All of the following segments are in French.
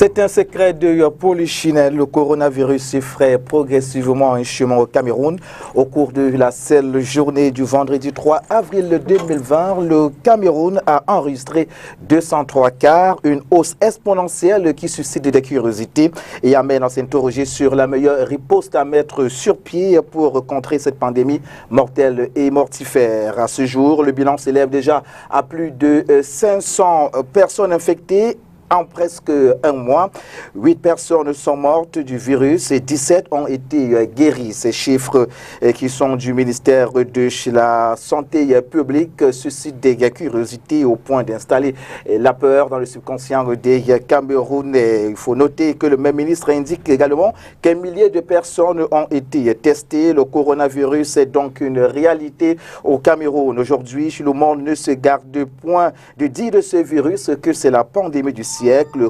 C'est un secret de Polichinelle. Le coronavirus effraie progressivement un chemin au Cameroun. Au cours de la seule journée du vendredi 3 avril 2020, le Cameroun a enregistré 203 cas, une hausse exponentielle qui suscite des curiosités et amène à s'interroger sur la meilleure riposte à mettre sur pied pour contrer cette pandémie mortelle et mortifère. À ce jour, le bilan s'élève déjà à plus de 500 personnes infectées. En presque un mois, 8 personnes sont mortes du virus et 17 ont été guéries. Ces chiffres qui sont du ministère de la Santé publique suscitent des curiosités au point d'installer la peur dans le subconscient des Camerounais. Il faut noter que le même ministre indique également qu'un millier de personnes ont été testées. Le coronavirus est donc une réalité au Cameroun. Aujourd'hui, le monde ne se garde point de dire de ce virus que c'est la pandémie du siècle.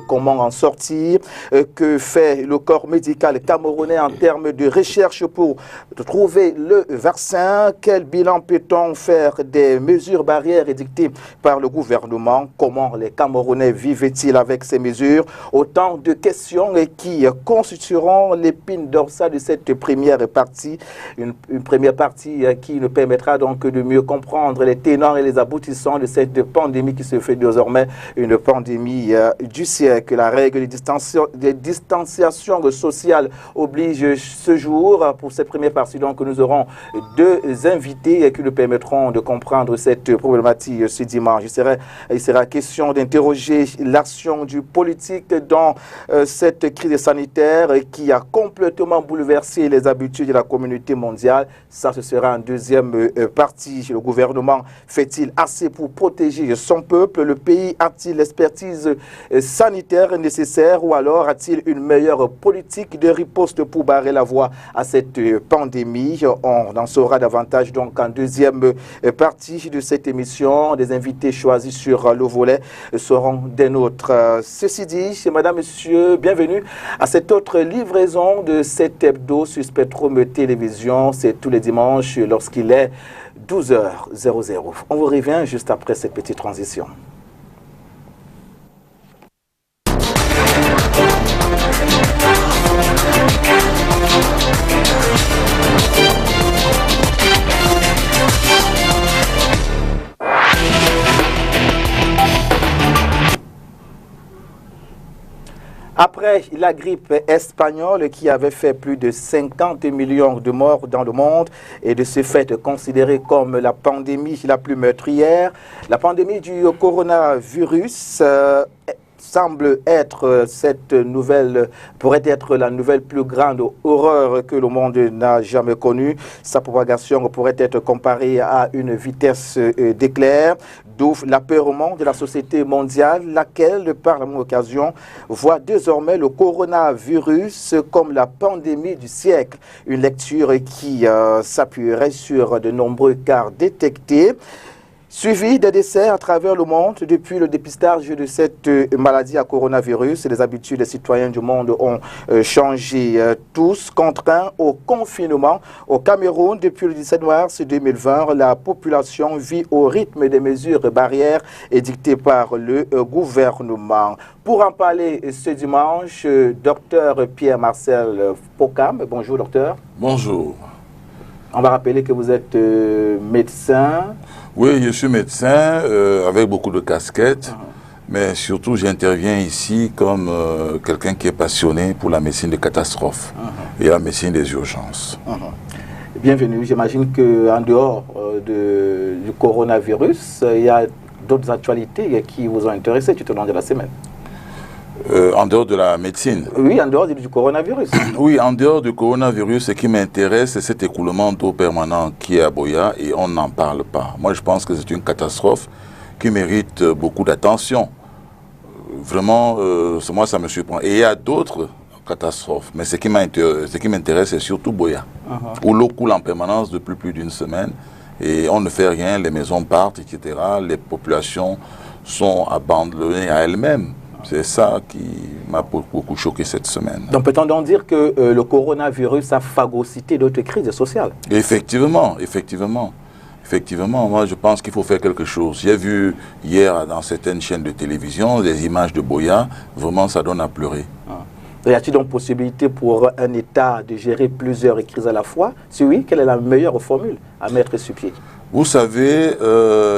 Comment en sortir, que fait le corps médical camerounais en termes de recherche pour trouver le vaccin, quel bilan peut-on faire des mesures barrières édictées par le gouvernement, comment les Camerounais vivent-ils avec ces mesures, autant de questions qui constitueront l'épine dorsale de cette première partie, une première partie qui nous permettra donc de mieux comprendre les tenants et les aboutissants de cette pandémie qui se fait désormais une pandémie du siècle. La règle de distanciation sociale oblige ce jour. Pour cette première partie, donc, nous aurons deux invités qui nous permettront de comprendre cette problématique ce dimanche. Il sera question d'interroger l'action du politique dans cette crise sanitaire qui a complètement bouleversé les habitudes de la communauté mondiale. Ça, ce sera en deuxième partie. Le gouvernement fait-il assez pour protéger son peuple? Le pays a-t-il l'expertise sanitaire nécessaire ou alors a-t-il une meilleure politique de riposte pour barrer la voie à cette pandémie? On en saura davantage donc en deuxième partie de cette émission. Des invités choisis sur le volet seront des nôtres. Ceci dit, madame, monsieur, bienvenue à cette autre livraison de cet hebdo sur Spectrum Télévision. C'est tous les dimanches lorsqu'il est 12h00. On vous revient juste après cette petite transition. Après la grippe espagnole qui avait fait plus de 50 millions de morts dans le monde et de ce fait considérée comme la pandémie la plus meurtrière, la pandémie du coronavirus semble être pourrait être la nouvelle plus grande horreur que le monde n'a jamais connue. Sa propagation pourrait être comparée à une vitesse d'éclair, d'où l'apeurement de la société mondiale, laquelle, par la même occasion, voit désormais le coronavirus comme la pandémie du siècle. Une lecture qui s'appuierait sur de nombreux cas détectés, suivi des décès à travers le monde depuis le dépistage de cette maladie à coronavirus. Les habitudes des citoyens du monde ont changé, tous contraints au confinement. Au Cameroun, depuis le 17 mars 2020, la population vit au rythme des mesures barrières édictées par le gouvernement. Pour en parler ce dimanche, docteur Pierre-Marcel Pokam. Bonjour, docteur. Bonjour. On va rappeler que vous êtes médecin. Oui, je suis médecin avec beaucoup de casquettes, mais surtout j'interviens ici comme quelqu'un qui est passionné pour la médecine de catastrophe et la médecine des urgences. Bienvenue. J'imagine qu'en dehors du coronavirus, il y a d'autres actualités qui vous ont intéressé tout au long de la semaine. En dehors de la médecine? Oui, en dehors du coronavirus. Oui, en dehors du coronavirus, ce qui m'intéresse, c'est cet écoulement d'eau permanent qui est à Boya et on n'en parle pas. Moi, je pense que c'est une catastrophe qui mérite beaucoup d'attention. Vraiment, moi, ça me surprend. Et il y a d'autres catastrophes, mais ce qui m'intéresse, c'est surtout Boya, où l'eau coule en permanence depuis plus d'une semaine et on ne fait rien, les maisons partent, etc. Les populations sont abandonnées à elles-mêmes. C'est ça qui m'a beaucoup choqué cette semaine. Donc peut-on donc dire que le coronavirus a phagocyté d'autres crises sociales? Effectivement, effectivement. Effectivement, moi je pense qu'il faut faire quelque chose. J'ai vu hier dans certaines chaînes de télévision des images de Boya, vraiment ça donne à pleurer. Y a-t-il donc possibilité pour un État de gérer plusieurs crises à la fois? Si oui, quelle est la meilleure formule à mettre sur pied? Vous savez,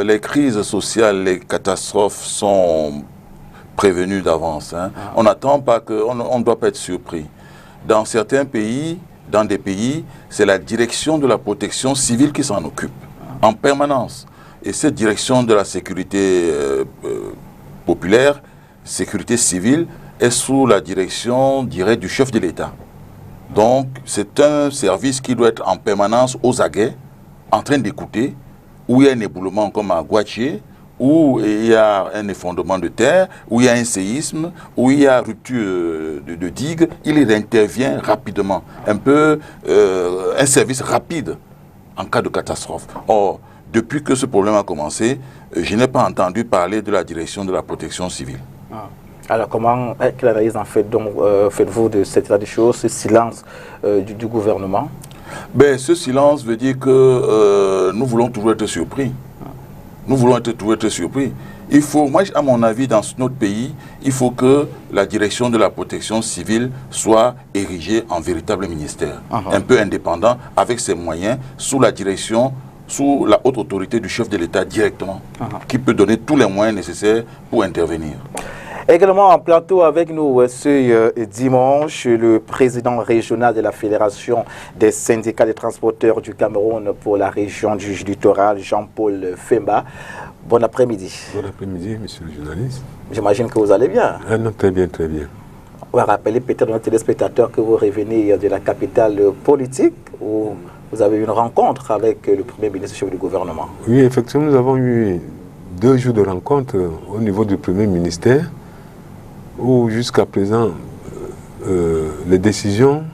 les crises sociales, les catastrophes sont prévenues d'avance. Hein. On n'attend pas on ne doit pas être surpris. Dans certains pays, dans des pays, c'est la direction de la protection civile qui s'en occupe en permanence. Et cette direction de la sécurité populaire, sécurité civile, est sous la direction directe du chef de l'État. Donc, c'est un service qui doit être en permanence aux aguets, en train d'écouter, où il y a un éboulement comme à Guaché, où il y a un effondrement de terre, où il y a un séisme, où il y a rupture de digue, il intervient rapidement. Un peu un service rapide en cas de catastrophe. Or, depuis que ce problème a commencé, je n'ai pas entendu parler de la direction de la protection civile. Alors, quelle analyse faites-vous de cet état des choses, ce silence du gouvernement? Ben, ce silence veut dire que nous voulons toujours être surpris. Nous voulons toujours être surpris. Il faut, moi, à mon avis, dans notre pays, il faut que la direction de la protection civile soit érigée en véritable ministère, un peu indépendant, avec ses moyens, sous la direction, sous la haute autorité du chef de l'État directement, qui peut donner tous les moyens nécessaires pour intervenir. Également en plateau avec nous ce dimanche, le président régional de la Fédération des syndicats des transporteurs du Cameroun pour la région du littoral, Jean-Paul Femba. Bon après-midi. Bon après-midi, monsieur le journaliste. J'imagine que vous allez bien. Ah non, très bien, très bien. On va rappeler peut-être à nos téléspectateurs que vous revenez de la capitale politique où vous avez eu une rencontre avec le Premier ministre chef du gouvernement. Oui, effectivement, nous avons eu 2 jours de rencontre au niveau du Premier ministère, où jusqu'à présent, les décisions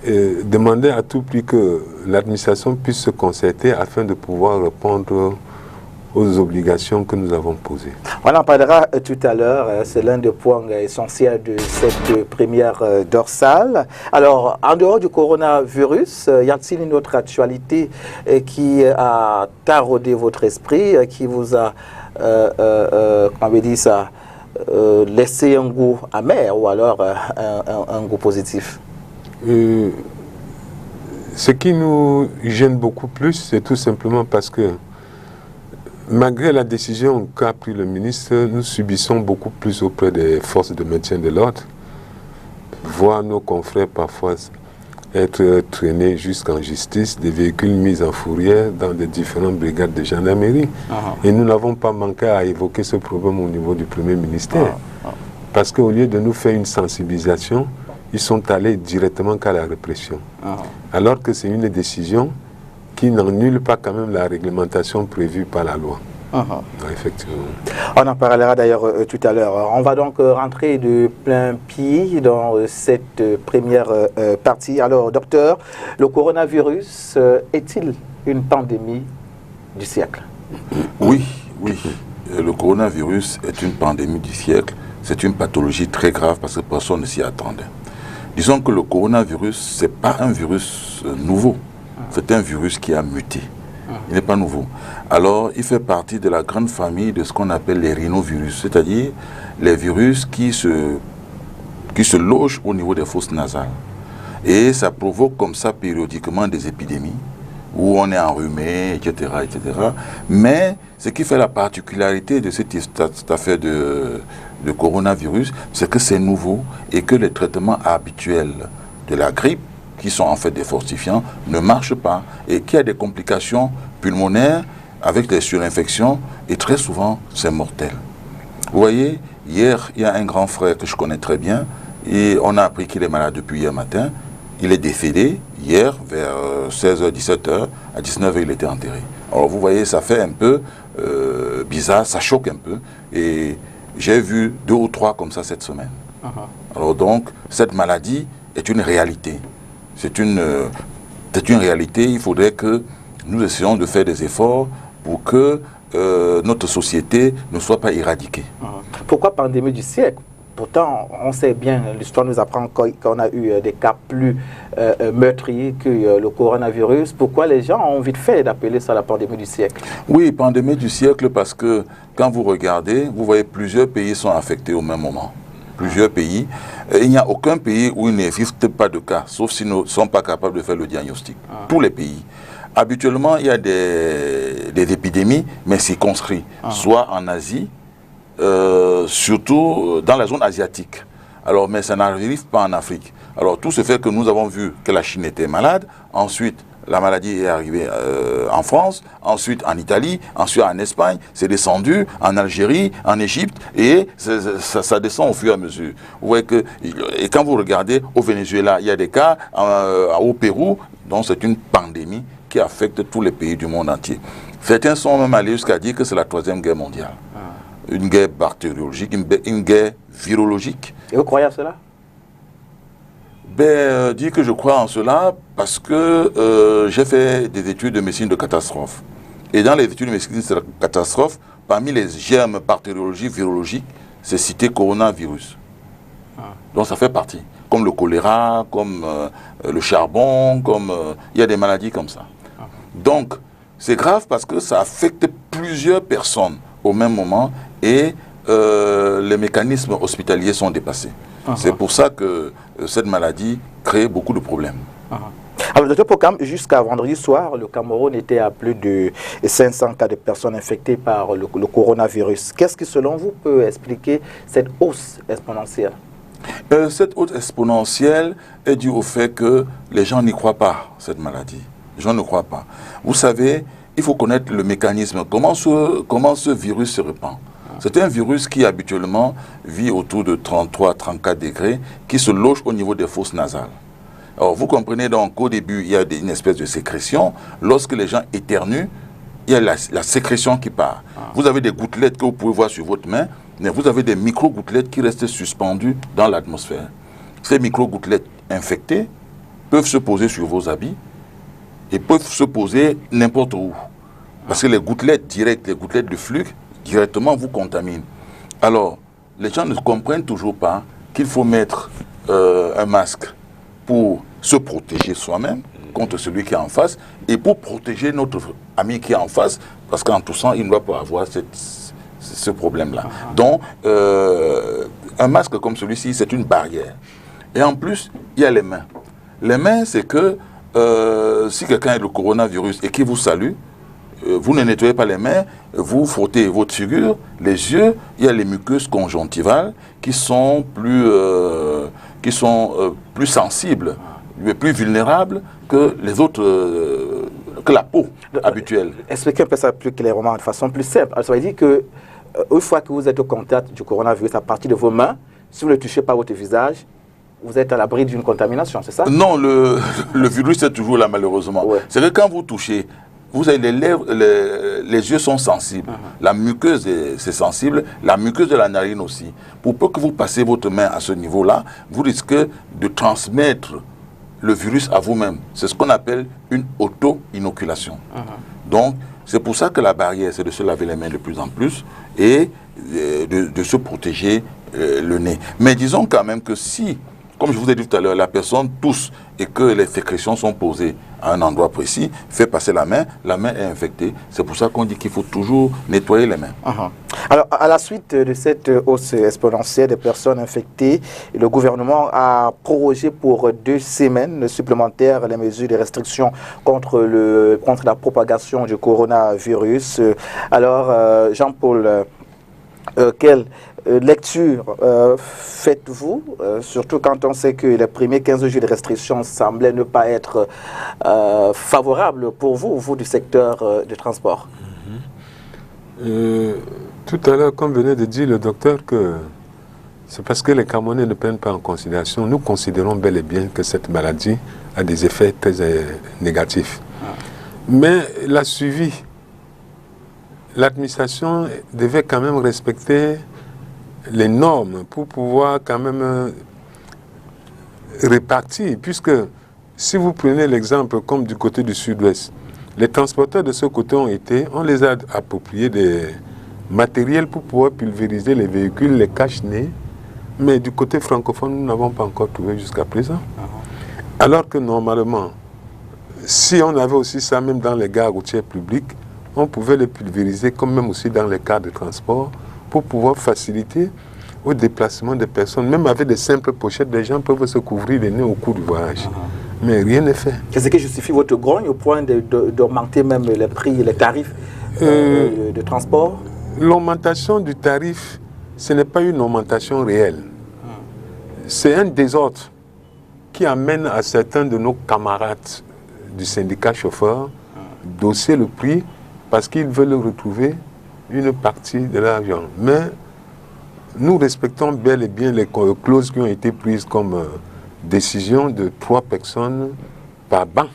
demandaient à tout prix que l'administration puisse se concerter afin de pouvoir répondre aux obligations que nous avons posées. On en parlera tout à l'heure, c'est l'un des points essentiels de cette première dorsale. Alors, en dehors du coronavirus, y a-t-il une autre actualité qui a taraudé votre esprit, qui vous a, laissé un goût amer ou alors un goût positif? Ce qui nous gêne beaucoup plus, c'est tout simplement parce que malgré la décision qu'a pris le ministre, nous subissons beaucoup plus auprès des forces de maintien de l'ordre, voir nos confrères parfois être traînés jusqu'en justice, des véhicules mis en fourrière dans des différentes brigades de gendarmerie. Et nous n'avons pas manqué à évoquer ce problème au niveau du Premier ministère. Parce qu'au lieu de nous faire une sensibilisation, ils sont allés directement qu'à la répression. Alors que c'est une décision qui n'annule pas quand même la réglementation prévue par la loi. Effectivement. On en parlera d'ailleurs tout à l'heure. On va donc rentrer de plein pied dans cette première partie. Alors, docteur, le coronavirus est-il une pandémie du siècle? Oui, oui. Le coronavirus est une pandémie du siècle. C'est une pathologie très grave parce que personne ne s'y attendait. Disons que le coronavirus, ce n'est pas un virus nouveau. C'est un virus qui a muté. Il n'est pas nouveau. Alors, il fait partie de la grande famille de ce qu'on appelle les rhinovirus, c'est-à-dire les virus qui se logent au niveau des fosses nasales. Et ça provoque comme ça périodiquement des épidémies, où on est enrhumé, etc., etc. Mais ce qui fait la particularité de cette affaire de coronavirus, c'est que c'est nouveau et que les traitements habituels de la grippe, qui sont en fait des fortifiants, ne marchent pas et qu'il y a des complications pulmonaires avec des surinfections et très souvent c'est mortel. Vous voyez, hier, il y a un grand frère que je connais très bien et on a appris qu'il est malade depuis hier matin. Il est décédé hier vers 16h, 17h, à 19h il était enterré. Alors vous voyez, ça fait un peu bizarre, ça choque un peu et j'ai vu 2 ou 3 comme ça cette semaine. Alors donc, cette maladie est une réalité. C'est une réalité, il faudrait que nous essayons de faire des efforts pour que notre société ne soit pas éradiquée. Pourquoi pandémie du siècle? Pourtant, on sait bien, l'histoire nous apprend qu'on a eu des cas plus meurtriers que le coronavirus. Pourquoi les gens ont vite fait d'appeler ça la pandémie du siècle? Oui, pandémie du siècle parce que quand vous regardez, vous voyez plusieurs pays sont affectés au même moment. Plusieurs pays. Il n'y a aucun pays où il n'existe pas de cas, sauf s'ils ne sont pas capables de faire le diagnostic. Tous les pays. Habituellement, il y a des épidémies, mais circonscrites, soit en Asie, surtout dans la zone asiatique. Alors, mais ça n'arrive pas en Afrique. Alors, tout ce fait que nous avons vu que la Chine était malade, ensuite, la maladie est arrivée en France, ensuite en Italie, ensuite en Espagne, c'est descendu en Algérie, en Égypte, et ça descend au fur et à mesure. Vous voyez que, et quand vous regardez au Venezuela, il y a des cas, au Pérou, donc c'est une pandémie qui affecte tous les pays du monde entier. Certains sont même allés jusqu'à dire que c'est la 3e guerre mondiale. Une guerre bactériologique, une guerre virologique. Et vous croyez à cela? Dire que je crois en cela parce que j'ai fait des études de médecine de catastrophe. Et dans les études de médecine de catastrophe, parmi les germes bactériologiques, virologiques, c'est cité coronavirus. Donc ça fait partie. Comme le choléra, comme le charbon, comme il y a des maladies comme ça. Donc c'est grave parce que ça affecte plusieurs personnes au même moment et les mécanismes hospitaliers sont dépassés. C'est pour ça que cette maladie crée beaucoup de problèmes. Alors, docteur Pokam, jusqu'à vendredi soir, le Cameroun était à plus de 500 cas de personnes infectées par le coronavirus. Qu'est-ce qui, selon vous, peut expliquer cette hausse exponentielle? Cette hausse exponentielle est due au fait que les gens n'y croient pas, cette maladie. Les gens ne croient pas. Vous savez, il faut connaître le mécanisme. Comment ce virus se répand? C'est un virus qui habituellement vit autour de 33-34 degrés, qui se loge au niveau des fosses nasales. Alors vous comprenez donc qu'au début, il y a une espèce de sécrétion. Lorsque les gens éternuent, il y a la sécrétion qui part. Vous avez des gouttelettes que vous pouvez voir sur votre main, mais vous avez des micro-gouttelettes qui restent suspendues dans l'atmosphère. Ces micro-gouttelettes infectées peuvent se poser sur vos habits et peuvent se poser n'importe où. Parce que les gouttelettes directes, les gouttelettes de flux, directement vous contaminent. Alors, les gens ne comprennent toujours pas qu'il faut mettre un masque pour se protéger soi-même contre celui qui est en face et pour protéger notre ami qui est en face, parce qu'en toussant, il ne doit pas avoir ce problème-là. Donc, un masque comme celui-ci, c'est une barrière. Et en plus, il y a les mains. Les mains, c'est que si quelqu'un a le coronavirus et qui vous salue, vous ne nettoyez pas les mains, vous frottez votre figure, les yeux, il y a les muqueuses conjonctivales qui sont plus sensibles, plus vulnérables que les autres, que la peau habituelle. Expliquez un peu ça plus clairement, de façon plus simple. Alors, ça veut dire que une fois que vous êtes au contact du coronavirus à partir de vos mains, si vous ne touchez pas votre visage, vous êtes à l'abri d'une contamination, c'est ça? Non, le virus est toujours là malheureusement. Ouais. C'est que quand vous touchez, vous avez les lèvres, les yeux sont sensibles. La muqueuse c'est sensible, la muqueuse de la narine aussi. Pour peu que vous passez votre main à ce niveau-là, vous risquez de transmettre le virus à vous-même. C'est ce qu'on appelle une auto-inoculation. Donc, c'est pour ça que la barrière, c'est de se laver les mains de plus en plus et de se protéger le nez. Mais disons quand même que si, comme je vous ai dit tout à l'heure, la personne tousse et que les sécrétions sont posées à un endroit précis, fait passer la main est infectée. C'est pour ça qu'on dit qu'il faut toujours nettoyer les mains. Alors, à la suite de cette hausse exponentielle des personnes infectées, le gouvernement a prorogé pour 2 semaines supplémentaires les mesures de restriction contre la propagation du coronavirus. Alors, Jean-Paul, quelle lecture faites-vous, surtout quand on sait que les premiers 15 jours de restriction semblaient ne pas être favorables pour vous du secteur du transport? Tout à l'heure, comme venait de dire le docteur, que c'est parce que les Camerounais ne prennent pas en considération. Nous considérons bel et bien que cette maladie a des effets très négatifs. Mais la suivi, l'administration devait quand même respecter les normes pour pouvoir quand même répartir, puisque si vous prenez l'exemple comme du côté du sud-ouest, les transporteurs de ce côté on les a appropriés des matériels pour pouvoir pulvériser les véhicules, les cache-nez, Mais du côté francophone, nous n'avons pas encore trouvé jusqu'à présent. Alors que normalement, si on avait aussi ça même dans les gares routières publiques, on pouvait les pulvériser comme même aussi dans les cars de transport pour pouvoir faciliter au déplacement des personnes. Même avec des simples pochettes, les gens peuvent se couvrir les nez au cours du voyage. Mais rien n'est fait. Qu'est-ce qui justifie votre grogne au point d'augmenter même les prix, les tarifs de transport? L'augmentation du tarif, ce n'est pas une augmentation réelle. C'est un désordre qui amène à certains de nos camarades du syndicat chauffeur d'hausser le prix parce qu'ils veulent retrouver une partie de l'argent. Mais nous respectons bel et bien les clauses qui ont été prises comme décision de 3 personnes par banc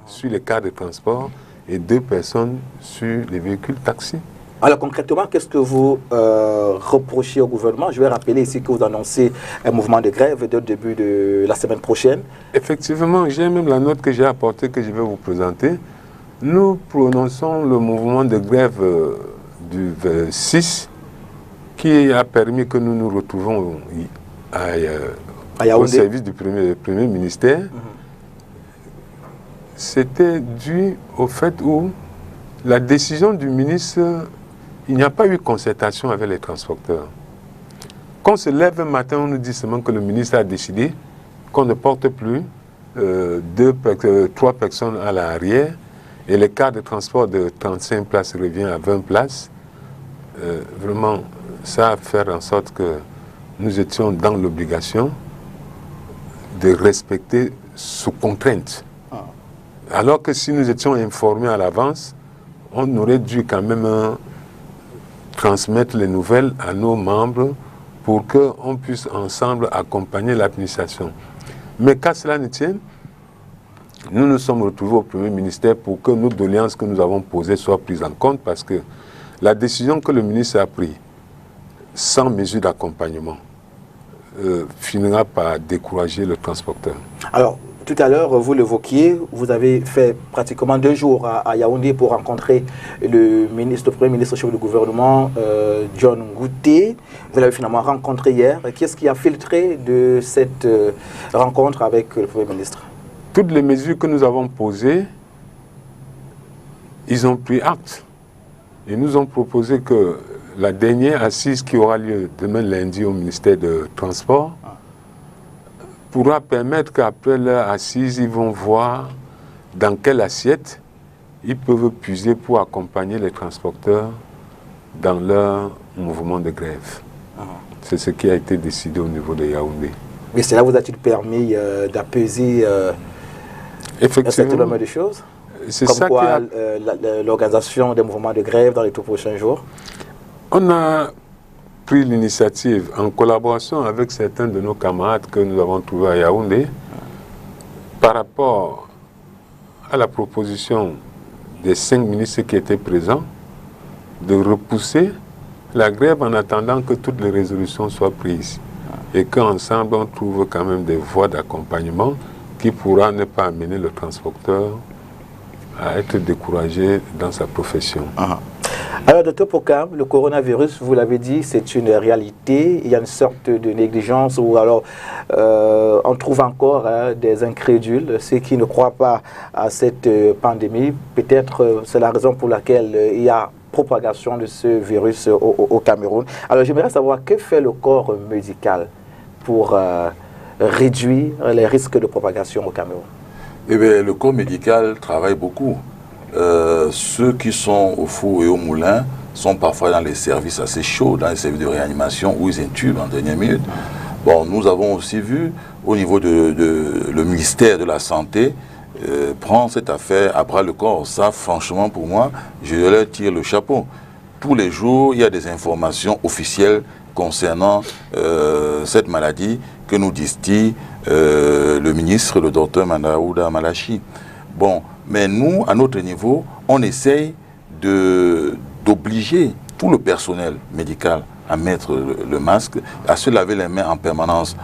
sur les cars de transport et 2 personnes sur les véhicules taxis. Alors concrètement, qu'est-ce que vous reprochez au gouvernement? Je vais rappeler ici que vous annoncez un mouvement de grève dès le début de la semaine prochaine. Effectivement, j'ai même la note que j'ai apportée que je vais vous présenter. Nous prononçons le mouvement de grève du 6 qui a permis que nous nous retrouvons au service du premier ministère. C'était dû au fait où la décision du ministre, il n'y a pas eu concertation avec les transporteurs. Quand on se lève un matin, on nous dit seulement que le ministre a décidé qu'on ne porte plus 3 personnes à l'arrière et les cars de transport de 35 places revient à 20 places. Vraiment, ça a fait en sorte que nous étions dans l'obligation de respecter sous contrainte. Alors que si nous étions informés à l'avance, on aurait dû quand même transmettre les nouvelles à nos membres pour qu'on puisse ensemble accompagner l'administration. Mais qu'à cela ne tienne, nous nous sommes retrouvés au Premier ministère pour que nos doléances que nous avons posées soient prises en compte parce que la décision que le ministre a prise sans mesure d'accompagnement finira par décourager le transporteur. Alors, tout à l'heure, vous l'évoquiez, vous avez fait pratiquement 2 jours à Yaoundé pour rencontrer le Premier ministre chef du gouvernement, John Ngouté. Vous l'avez finalement rencontré hier. Qu'est-ce qui a filtré de cette rencontre avec le Premier ministre? Toutes les mesures que nous avons posées, ils ont pris acte. Ils nous ont proposé que la dernière assise qui aura lieu demain lundi au ministère de Transport pourra permettre qu'après leur assise, ils vont voir dans quelle assiette ils peuvent puiser pour accompagner les transporteurs dans leur mouvement de grève. C'est ce qui a été décidé au niveau de Yaoundé. Mais cela vous a-t-il permis d'apaiser un certain nombre de choses? C'est comme ça quoi l'organisation des mouvements de grève dans les tout prochains jours? On a pris l'initiative en collaboration avec certains de nos camarades que nous avons trouvés à Yaoundé par rapport à la proposition des 5 ministres qui étaient présents de repousser la grève en attendant que toutes les résolutions soient prises et qu'ensemble on trouve quand même des voies d'accompagnement qui pourra ne pas amener le transporteur à être découragé dans sa profession. Alors, Dr Pokam, le coronavirus, vous l'avez dit, c'est une réalité. Il y a une sorte de négligence ou alors on trouve encore des incrédules, ceux qui ne croient pas à cette pandémie. Peut-être c'est la raison pour laquelle il y a propagation de ce virus au Cameroun. Alors, j'aimerais savoir que fait le corps médical pour réduire les risques de propagation au Cameroun? Eh bien, le corps médical travaille beaucoup. Ceux qui sont au four et au moulin sont parfois dans les services assez chauds, dans les services de réanimation où ils intubent en dernière minute. Bon, nous avons aussi vu au niveau le ministère de la Santé prend cette affaire à bras le corps. Ça, franchement, pour moi, je leur tire le chapeau. Tous les jours, il y a des informations officielles concernant cette maladie que nous distille le ministre, le docteur Mandaouda Malachi. Bon, mais nous, à notre niveau, on essaye d'obliger tout le personnel médical à mettre le masque, à se laver les mains en permanence,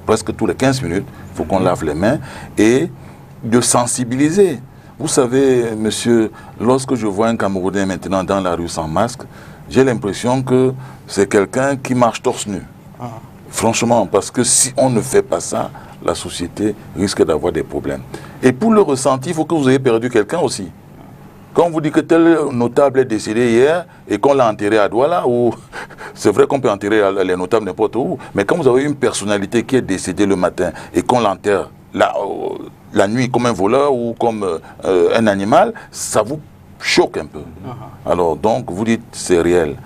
presque tous les 15 minutes, il faut qu'on lave les mains, et de sensibiliser. Vous savez, monsieur, lorsque je vois un Camerounais maintenant dans la rue sans masque, j'ai l'impression que c'est quelqu'un qui marche torse nu. Franchement, parce que si on ne fait pas ça, la société risque d'avoir des problèmes. Et pour le ressenti, il faut que vous ayez perdu quelqu'un aussi. Quand on vous dit que tel notable est décédé hier et qu'on l'a enterré à Douala, ou c'est vrai qu'on peut enterrer les notables n'importe où, mais quand vous avez une personnalité qui est décédée le matin et qu'on l'enterre la nuit comme un voleur ou comme un animal, ça vous choque un peu. Alors donc vous dites c'est réel.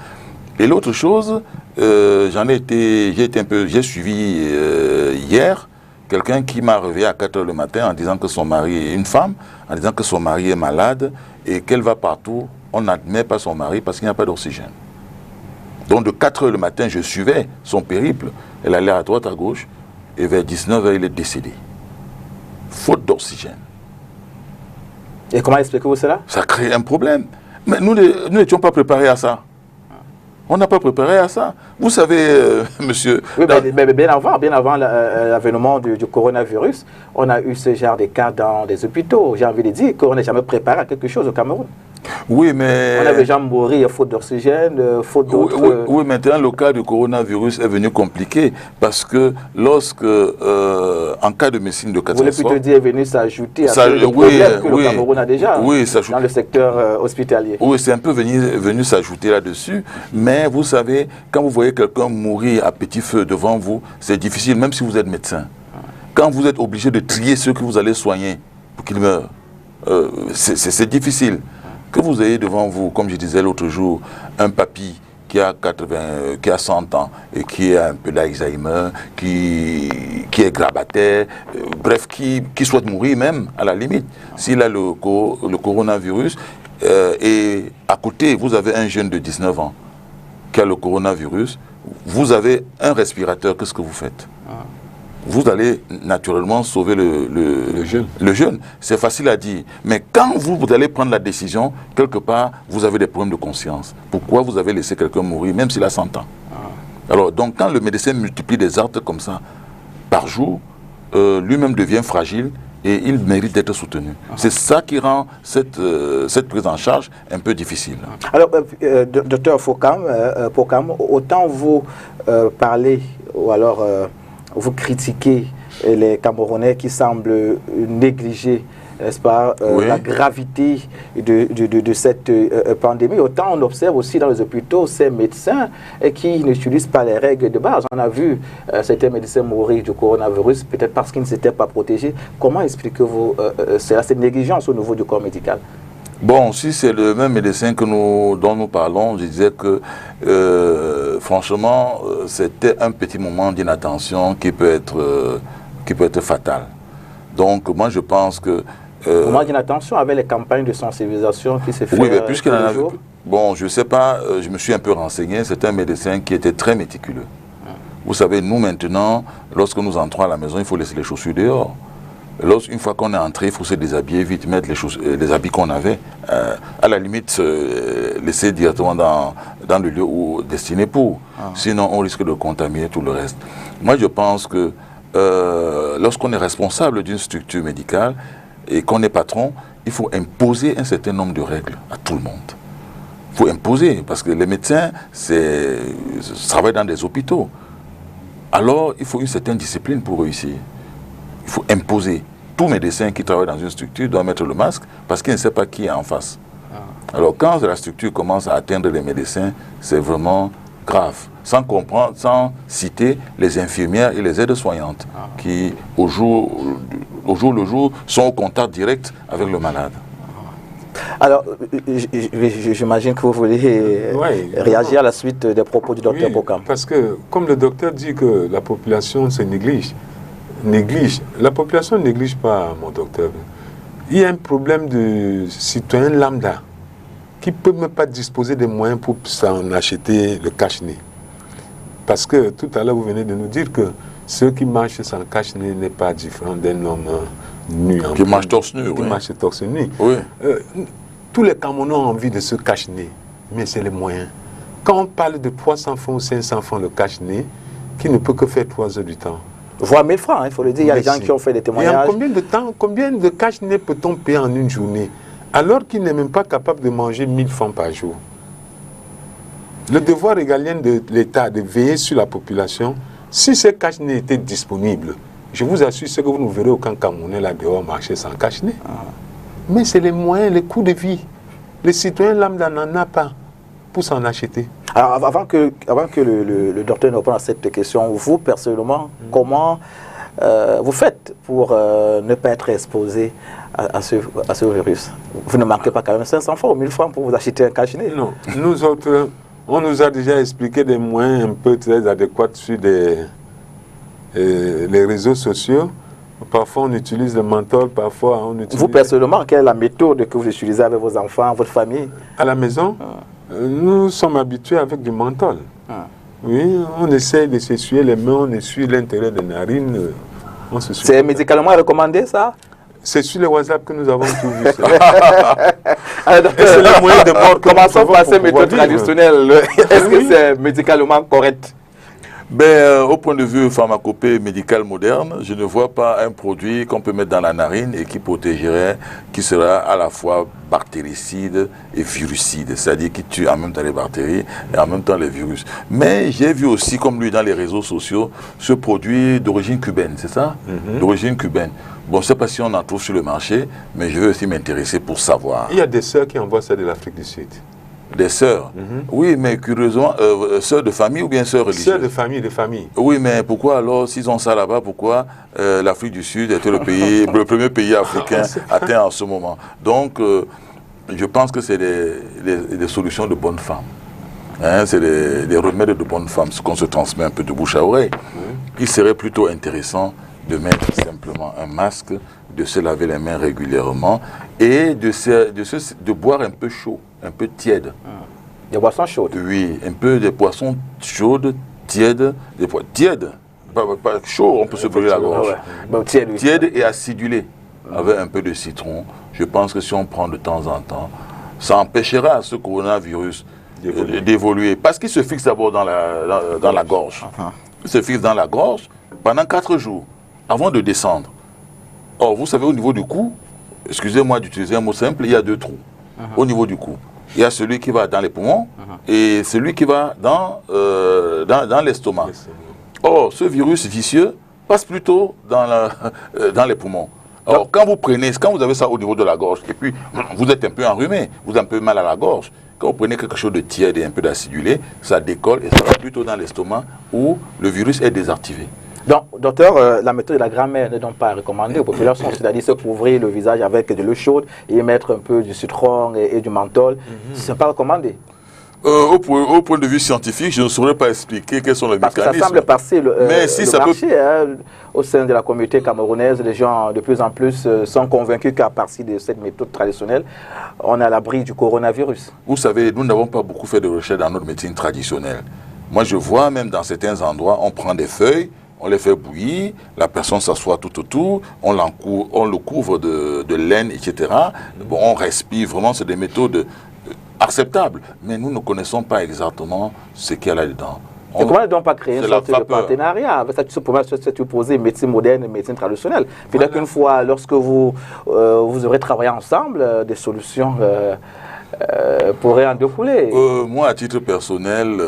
Et l'autre chose, j'ai suivi hier quelqu'un qui m'a réveillé à 4 h le matin en disant que son mari, une femme, en disant que son mari est malade et qu'elle va partout, on n'admet pas son mari parce qu'il n'y a pas d'oxygène. Donc de 4 h le matin, je suivais son périple. Elle allait à droite, à gauche, et vers 19 h, il est décédé. Faute d'oxygène. Et comment expliquez-vous cela? Ça crée un problème. Mais nous n'étions pas préparés à ça. On n'a pas préparé à ça. Vous savez, monsieur... Oui, mais bien avant l'avènement du coronavirus, on a eu ce genre de cas dans des hôpitaux. J'ai envie de dire qu'on n'est jamais préparé à quelque chose au Cameroun. Oui, mais... On avait déjà mourir faute d'oxygène, faute d'autres... Oui, maintenant, le cas du coronavirus est venu compliqué parce que lorsque, en cas de médecine de catastrophe... Vous voulez plutôt dire est venu s'ajouter à tous les problèmes que le Cameroun a déjà dans le secteur hospitalier. Oui, c'est un peu venu s'ajouter là-dessus. Mais vous savez, quand vous voyez quelqu'un mourir à petit feu devant vous, c'est difficile, même si vous êtes médecin. Quand vous êtes obligé de trier ceux que vous allez soigner pour qu'ils meurent, c'est difficile. Que vous ayez devant vous, comme je disais l'autre jour, un papy qui a 100 ans et qui a un peu d'Alzheimer, qui est grabataire, bref, qui souhaite mourir même, à la limite, s'il a le coronavirus, et à côté, vous avez un jeune de 19 ans qui a le coronavirus, vous avez un respirateur, qu'est-ce que vous faites? Vous allez naturellement sauver le jeune. C'est facile à dire. Mais quand vous allez prendre la décision, quelque part, vous avez des problèmes de conscience. Pourquoi vous avez laissé quelqu'un mourir, même s'il a 100 ans? Alors, donc, quand le médecin multiplie des actes comme ça, par jour, lui-même devient fragile et il mérite d'être soutenu. C'est ça qui rend cette prise en charge un peu difficile. Alors, docteur Fokam, autant vous parlez, ou alors... vous critiquez les Camerounais qui semblent négliger, n'est-ce pas, la gravité de cette pandémie. Autant on observe aussi dans les hôpitaux ces médecins qui n'utilisent pas les règles de base. On a vu certains médecins mourir du coronavirus, peut-être parce qu'ils ne s'étaient pas protégés. Comment expliquez-vous cette négligence au niveau du corps médical? Bon, si c'est le même médecin dont nous parlons, je disais que franchement, c'était un petit moment d'inattention qui peut être fatal. Donc moi je pense que... moment d'inattention avec les campagnes de sensibilisation qui se font oui, mais puisqu'il en a... Bon, je ne sais pas, je me suis un peu renseigné, c'est un médecin qui était très méticuleux. Vous savez, nous maintenant, lorsque nous entrons à la maison, il faut laisser les chaussures dehors. Une fois qu'on est entré, il faut se déshabiller vite, mettre les habits qu'on avait. À la limite, laisser directement dans le lieu destiné pour. Sinon, on risque de contaminer tout le reste. Moi, je pense que lorsqu'on est responsable d'une structure médicale et qu'on est patron, il faut imposer un certain nombre de règles à tout le monde. Il faut imposer, parce que les médecins travaillent dans des hôpitaux. Alors, il faut une certaine discipline pour réussir. Il faut imposer. Tout médecin qui travaille dans une structure doit mettre le masque parce qu'il ne sait pas qui est en face. Alors quand la structure commence à atteindre les médecins, c'est vraiment grave. Sans comprendre, sans citer les infirmières et les aides-soignantes qui, au jour le jour, sont au contact direct avec le malade. Alors, j'imagine que vous voulez réagir à la suite des propos du docteur Fokam. Parce que, comme le docteur dit que la population se néglige. La population ne néglige pas, mon docteur. Il y a un problème de citoyen lambda qui ne peut même pas disposer des moyens pour s'en acheter le cache-nez. Parce que tout à l'heure, vous venez de nous dire que ceux qui marchent sans cache-nez n'est pas différent d'un homme nu. Qui marche torse nu, Qui marche torse nu. Oui. Tous les Camerounais ont envie de se cache-nez, mais c'est les moyens. Quand on parle de 300 francs ou 500 francs le cache-nez, qui ne peut que faire 3 heures du temps. Voire 1000 francs, il faut le dire, il y a des gens qui ont fait des témoignages. Et en combien de temps, combien de cache-nez peut-on payer en une journée, alors qu'il n'est même pas capable de manger 1000 francs par jour? Le devoir régalien de l'État de veiller sur la population Si ces cache-nez étaient disponibles, je vous assure, ce que vous ne verrez aucun Camerounais là dehors marcher sans cache-nez. Mais c'est les moyens, les coûts de vie. Les citoyens lambda n'en ont pas pour s'en acheter. Alors, avant que le docteur ne réponde à cette question, vous, personnellement, comment vous faites pour ne pas être exposé à ce virus? Vous ne manquez pas quand même 500 francs ou 1000 francs pour vous acheter un cache-nez? Non. Nous autres, on nous a déjà expliqué des moyens un peu très adéquats sur les réseaux sociaux. Parfois, on utilise le menthol, parfois, on utilise... Vous, personnellement, quelle est la méthode que vous utilisez avec vos enfants, votre famille? À la maison, nous sommes habitués avec du menthol. Oui, on essaye de s'essuyer les mains, on essuie l'intérieur des narines. C'est médicalement recommandé, ça? C'est sur le WhatsApp que nous avons tout vu. Alors, et c'est le moyen de mort. Commençons par ces méthodes traditionnelles. Est-ce que c'est médicalement correct? Ben, au point de vue pharmacopée médicale moderne, je ne vois pas un produit qu'on peut mettre dans la narine et qui protégerait, qui sera à la fois bactéricide et virucide, c'est-à-dire qui tue en même temps les bactéries et en même temps les virus. Mais j'ai vu aussi, comme lui, dans les réseaux sociaux, ce produit d'origine cubaine, c'est ça? D'origine cubaine. Bon, je ne sais pas si on en trouve sur le marché, mais je vais aussi m'intéresser pour savoir. Il y a des sœurs qui envoient ça de l'Afrique du Sud. Des sœurs? Oui, mais curieusement, sœurs de famille ou bien sœurs religieuses? Sœurs de famille, de famille. Oui, mais pourquoi alors, s'ils ont ça là-bas, pourquoi l'Afrique du Sud était le premier pays africain atteint en ce moment? Donc, je pense que c'est des solutions de bonnes femmes. Hein, c'est des remèdes de bonnes femmes, ce qu'on se transmet un peu de bouche à oreille. Il serait plutôt intéressant de mettre simplement un masque, de se laver les mains régulièrement et de boire un peu chaud, un peu tiède. Des boissons chaudes? Oui, un peu des boissons chaudes, tièdes, tièdes, pas chaud, on peut se brûler la gorge. Tiède et acidulé, avec un peu de citron. Je pense que si on prend de temps en temps, ça empêchera ce coronavirus d'évoluer. Parce qu'il se fixe d'abord dans la gorge. Il se fixe dans la gorge pendant 4 jours, avant de descendre. Or, vous savez, au niveau du cou, excusez-moi d'utiliser un mot simple, il y a 2 trous. Au niveau du cou. Il y a celui qui va dans les poumons et celui qui va dans l'estomac. Or, ce virus vicieux passe plutôt dans les poumons. Alors, quand vous avez ça au niveau de la gorge, et puis vous êtes un peu enrhumé, vous avez un peu mal à la gorge, quand vous prenez quelque chose de tiède et un peu d'acidulé, ça décolle et ça va plutôt dans l'estomac où le virus est désactivé. Donc, docteur, la méthode de la grand-mère n'est donc pas recommandée aux populations, c'est-à-dire se couvrir le visage avec de l'eau chaude et mettre un peu du citron et du menthol. Ce n'est pas recommandé. Au point de vue scientifique, je ne saurais pas expliquer quels sont les mécanismes. Parce que ça semble passer le marché. Peut... Au sein de la communauté camerounaise, les gens de plus en plus sont convaincus qu'à partir de cette méthode traditionnelle, on est à l'abri du coronavirus. Vous savez, nous n'avons pas beaucoup fait de recherche dans notre médecine traditionnelle. Moi, je vois même dans certains endroits, on prend des feuilles, on les fait bouillir, la personne s'assoit tout autour, on le couvre de laine, etc. Bon, on respire, vraiment, c'est des méthodes acceptables. Mais nous ne connaissons pas exactement ce qu'il y a là-dedans. Et comment ne donc pas créer une sorte de partenariat avec ça, tu opposer médecine moderne et médecine traditionnelle? Peut-être qu'une fois, lorsque vous aurez travaillé ensemble, des solutions pourraient en découler. Moi, à titre personnel...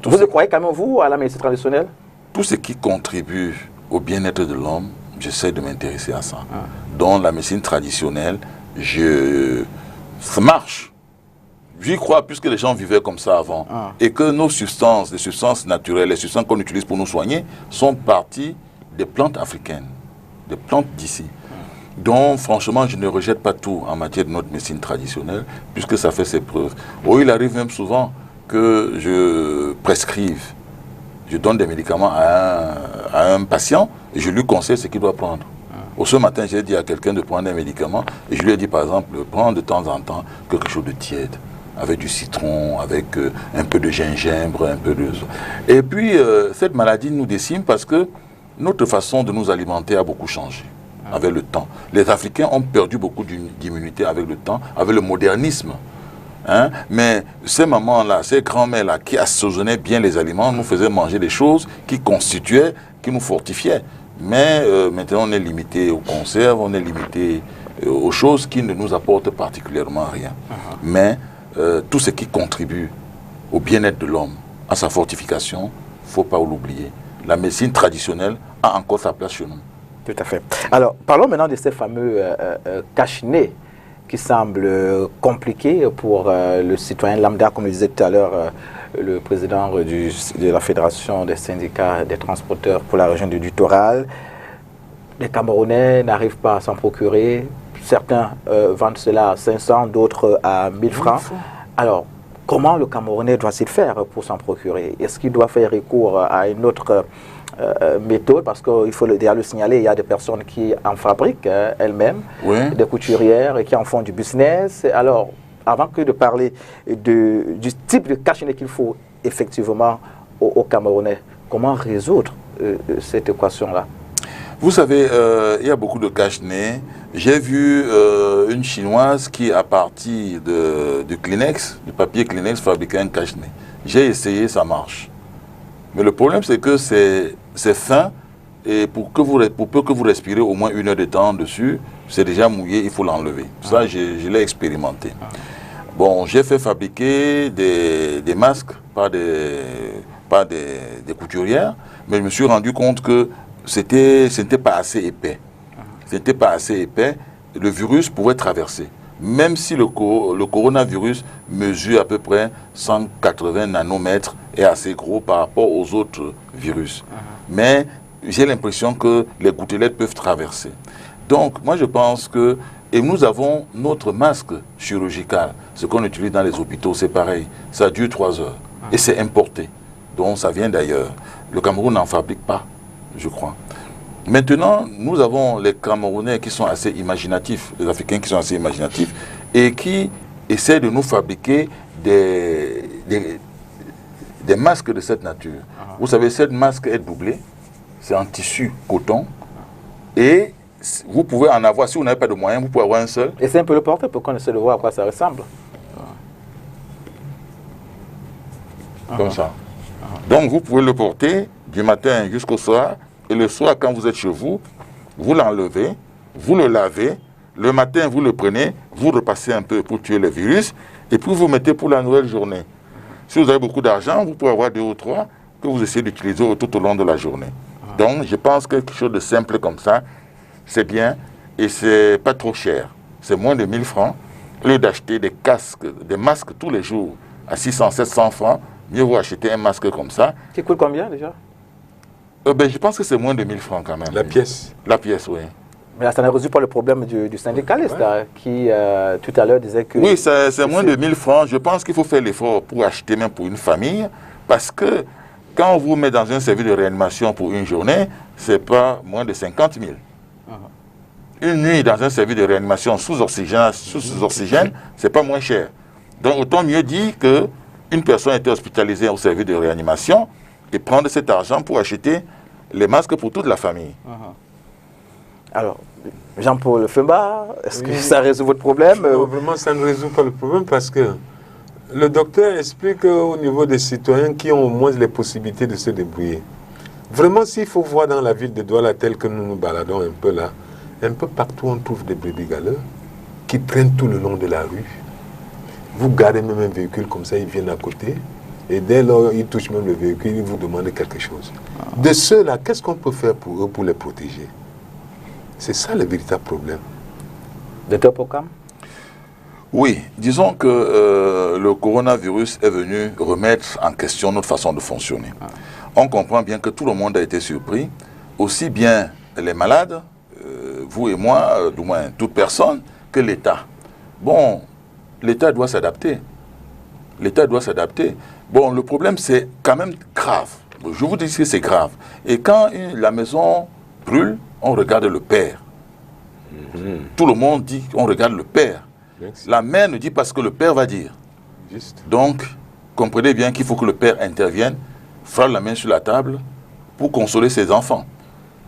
vous croyez quand même, vous, à la médecine traditionnelle? Tout ce qui contribue au bien-être de l'homme, j'essaie de m'intéresser à ça. Dans la médecine traditionnelle, ça marche. J'y crois puisque les gens vivaient comme ça avant. Et que nos substances, les substances naturelles, les substances qu'on utilise pour nous soigner, sont parties des plantes africaines, des plantes d'ici. Donc, franchement, je ne rejette pas tout en matière de notre médecine traditionnelle, puisque ça fait ses preuves. Oh, il arrive même souvent que je prescrive. Je donne des médicaments à un patient et je lui conseille ce qu'il doit prendre. Ce matin, j'ai dit à quelqu'un de prendre un médicament et je lui ai dit, par exemple, prends de temps en temps quelque chose de tiède, avec du citron, avec un peu de gingembre, un peu de... Et puis, cette maladie nous décime parce que notre façon de nous alimenter a beaucoup changé avec le temps. Les Africains ont perdu beaucoup d'immunité avec le temps, avec le modernisme. Hein? Mais ces mamans-là, ces grands-mères-là qui assaisonnaient bien les aliments, nous faisaient manger des choses qui constituaient, qui nous fortifiaient. Mais maintenant, on est limité aux conserves, on est limité aux choses qui ne nous apportent particulièrement rien. Mais tout ce qui contribue au bien-être de l'homme, à sa fortification, il ne faut pas l'oublier. la médecine traditionnelle a encore sa place chez nous. Tout à fait. Alors, parlons maintenant de ces fameux cache-nez qui semblent compliqués pour le citoyen lambda, comme le disait tout à l'heure le président de la Fédération des syndicats des transporteurs pour la région du littoral. Les Camerounais n'arrivent pas à s'en procurer. Certains vendent cela à 500, d'autres à 1000 francs. Alors, comment le Camerounais doit-il faire pour s'en procurer? Est-ce qu'il doit faire recours à une autre méthode? Parce qu'il faut déjà le signaler, il y a des personnes qui en fabriquent elles-mêmes, oui, des couturières et qui en font du business. Alors, avant que de parler du type de cache-nez qu'il faut effectivement aux Camerounais, comment résoudre cette équation-là? Vous savez, il y a beaucoup de cache-nez. J'ai vu une Chinoise qui, à partir du Kleenex, du papier Kleenex, fabriquait un cache-nez. J'ai essayé, ça marche. Mais le problème, c'est que c'est fin et pour peu que vous respirez au moins 1 heure de temps dessus, c'est déjà mouillé, il faut l'enlever. Ça, je l'ai expérimenté. Bon, j'ai fait fabriquer des masques par des couturières, mais je me suis rendu compte que ce n'était pas assez épais. C'était pas assez épais, le virus pouvait traverser. Même si le coronavirus mesure à peu près 180 nanomètres, est assez gros par rapport aux autres virus. Mais j'ai l'impression que les gouttelettes peuvent traverser. Donc, moi je pense que, et nous avons notre masque chirurgical, ce qu'on utilise dans les hôpitaux, c'est pareil, ça dure 3 heures. Et c'est importé, donc ça vient d'ailleurs. Le Cameroun n'en fabrique pas, je crois. Maintenant, nous avons les Camerounais qui sont assez imaginatifs, les Africains qui sont assez imaginatifs, et qui essaient de nous fabriquer des masques de cette nature. Vous savez, cette masque est doublée, c'est en tissu coton, et vous pouvez en avoir, si vous n'avez pas de moyens, vous pouvez avoir un seul. Et c'est un peu le portrait pour qu'on essaie de voir à quoi ça ressemble. Comme ça. Donc vous pouvez le porter du matin jusqu'au soir, et le soir, quand vous êtes chez vous, vous l'enlevez, vous le lavez, le matin, vous le prenez, vous repassez un peu pour tuer le virus, et puis vous mettez pour la nouvelle journée. Si vous avez beaucoup d'argent, vous pouvez avoir 2 ou 3 que vous essayez d'utiliser tout au long de la journée. Donc, je pense que quelque chose de simple comme ça, c'est bien, et c'est pas trop cher. C'est moins de 1000 francs. Au lieu d'acheter des masques tous les jours à 600, 700 francs, mieux vaut acheter un masque comme ça. Qui coûte combien déjà? Je pense que c'est moins de 1000 francs quand même. La pièce? La pièce, oui. Mais là, ça n'a résolu pas le problème du syndicaliste là, qui, tout à l'heure, disait que... Oui, c'est moins de 1000 francs. Je pense qu'il faut faire l'effort pour acheter même pour une famille, parce que quand on vous met dans un service de réanimation pour une journée, c'est pas moins de 50 000. Une nuit dans un service de réanimation sous oxygène, c'est pas moins cher. Donc, autant mieux dire qu'une personne était hospitalisée au service de réanimation et prendre cet argent pour acheter les masques pour toute la famille. Alors, Jean-Paul Femba, est-ce que ça résout votre problème? Non, vraiment, ça ne résout pas le problème parce que le docteur explique au niveau des citoyens qui ont au moins les possibilités de se débrouiller. Vraiment, s'il faut voir dans la ville de Douala, telle que nous nous baladons un peu là, un peu partout on trouve des brebis galeux qui traînent tout le long de la rue. Vous gardez même un véhicule comme ça, ils viennent à côté. Et dès lors, ils touchent même le véhicule, ils vous demandent quelque chose. De ceux-là, qu'est-ce qu'on peut faire pour eux pour les protéger? C'est ça le véritable problème. Docteur Pokam? Oui, disons que le coronavirus est venu remettre en question notre façon de fonctionner. On comprend bien que tout le monde a été surpris, aussi bien les malades, vous et moi, du moins toute personne, que l'État. Bon, l'État doit s'adapter. L'État doit s'adapter. Bon, le problème, c'est quand même grave. Je vous dis que c'est grave. Et quand la maison brûle, on regarde le père. Tout le monde dit qu'on regarde le père. Merci. La mère ne dit pas ce que le père va dire. Juste. Donc, comprenez bien qu'il faut que le père intervienne, frappe la main sur la table pour consoler ses enfants.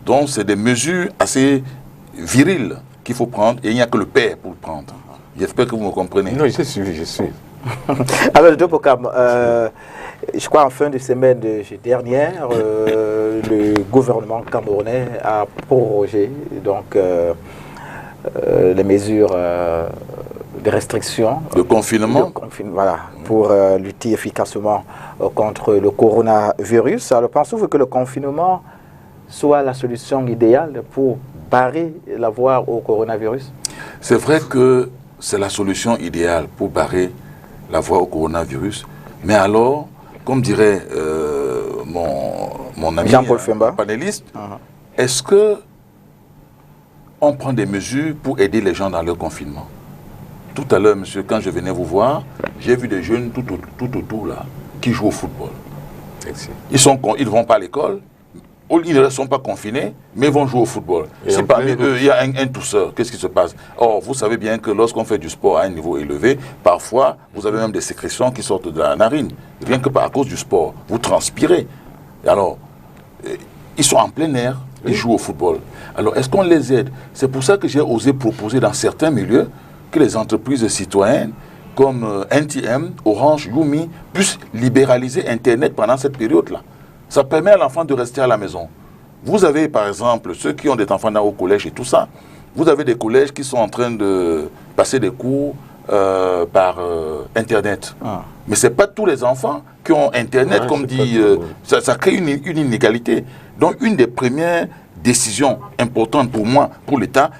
Donc, c'est des mesures assez viriles qu'il faut prendre et il n'y a que le père pour le prendre. J'espère que vous me comprenez. Non, je suis. Alors, Docteur Pokam, je crois en fin de semaine dernière, le gouvernement camerounais a prorogé donc, les mesures de restriction. De confinement. Voilà, pour lutter efficacement contre le coronavirus. Alors, pensez-vous que le confinement soit la solution idéale pour barrer la voie au coronavirus? C'est vrai que c'est la solution idéale pour barrer la voie au coronavirus. Mais alors, comme dirait mon ami Jean-Paul Femba, panéliste, est-ce que on prend des mesures pour aider les gens dans leur confinement? Tout à l'heure, monsieur, quand je venais vous voir, j'ai vu des jeunes tout autour là, qui jouent au football. Merci. Ils ne vont pas à l'école, ils ne sont pas confinés, mais ils vont jouer au football. Et Si parmi eux, il y a un tousseur, qu'est-ce qui se passe? Or, vous savez bien que lorsqu'on fait du sport à un niveau élevé, parfois, vous avez même des sécrétions qui sortent de la narine. Rien que à cause du sport, vous transpirez. Et alors, ils sont en plein air, ils jouent au football. Alors, est-ce qu'on les aide? C'est pour ça que j'ai osé proposer dans certains milieux que les entreprises citoyennes comme NTM, Orange, Yumi puissent libéraliser Internet pendant cette période-là. Ça permet à l'enfant de rester à la maison. Vous avez, par exemple, ceux qui ont des enfants au collège et tout ça, vous avez des collèges qui sont en train de passer des cours par Internet. Mais ce n'est pas tous les enfants qui ont Internet, comme dit, ça crée une inégalité. Donc, une des premières décisions importantes pour moi, pour l'État,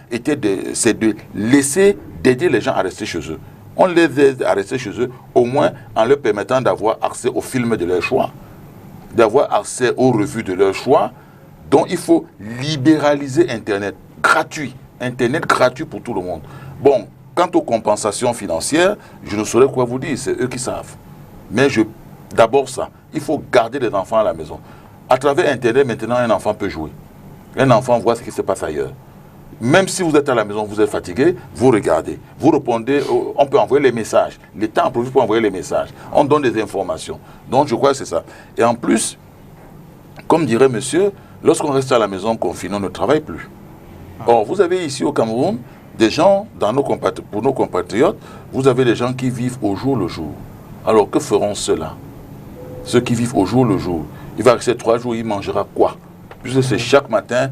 c'est de laisser, d'aider les gens à rester chez eux. On les aide à rester chez eux, au moins en leur permettant d'avoir accès aux films de leur choix, d'avoir accès aux revues de leur choix. Donc, il faut libéraliser Internet, gratuit. Internet gratuit pour tout le monde. Bon, quant aux compensations financières, je ne saurais quoi vous dire, c'est eux qui savent. Mais d'abord ça, il faut garder les enfants à la maison. À travers Internet, maintenant, un enfant peut jouer. Un enfant voit ce qui se passe ailleurs. Même si vous êtes à la maison, vous êtes fatigué, vous regardez. Vous répondez, on peut envoyer les messages. L'État en profite pour envoyer les messages. On donne des informations. Donc, je crois que c'est ça. Et en plus, comme dirait monsieur, lorsqu'on reste à la maison confiné, on ne travaille plus. Or, vous avez ici au Cameroun des gens, pour nos compatriotes, vous avez des gens qui vivent au jour le jour. Alors, que feront ceux-là? Ceux qui vivent au jour le jour. Il va rester 3 jours, il mangera quoi? Puisque c'est chaque matin,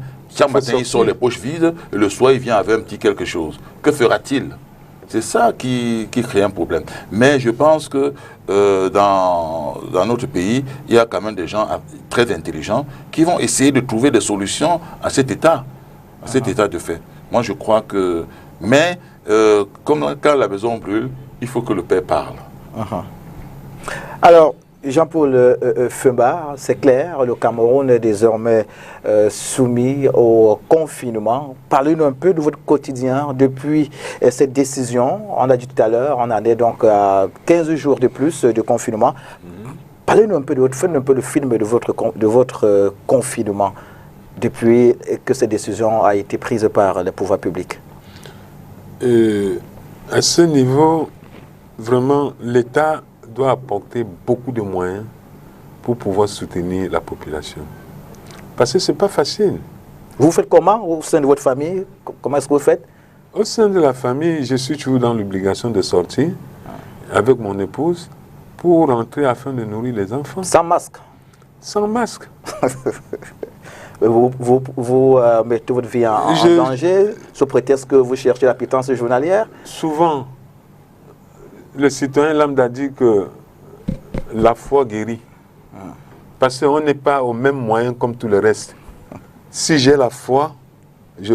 il sort les poches vides, et le soir, il vient avec un petit quelque chose. Que fera-t-il? C'est ça qui crée un problème. Mais je pense que dans notre pays, il y a quand même des gens très intelligents qui vont essayer de trouver des solutions à cet état, de fait. Moi, je crois que... Mais, comme quand la maison brûle, il faut que le père parle. Alors, Jean-Paul Femba, c'est clair, le Cameroun est désormais soumis au confinement. Parlez-nous un peu de votre quotidien depuis cette décision. On a dit tout à l'heure, on en est donc à 15 jours de plus de confinement. Parlez-nous un peu faites un peu le film de votre confinement depuis que cette décision a été prise par les pouvoirs publics. À ce niveau, vraiment, l'État doit apporter beaucoup de moyens pour pouvoir soutenir la population. Parce que ce n'est pas facile. Vous faites comment au sein de votre famille? Comment est-ce que vous faites? Au sein de la famille, je suis toujours dans l'obligation de sortir avec mon épouse pour rentrer afin de nourrir les enfants. Sans masque? Sans masque. Vous mettez votre vie en danger sous prétexte que vous cherchez la pitance journalière? Souvent, le citoyen lambda dit que la foi guérit. Parce qu'on n'est pas au même moyen comme tout le reste. Si j'ai la foi, je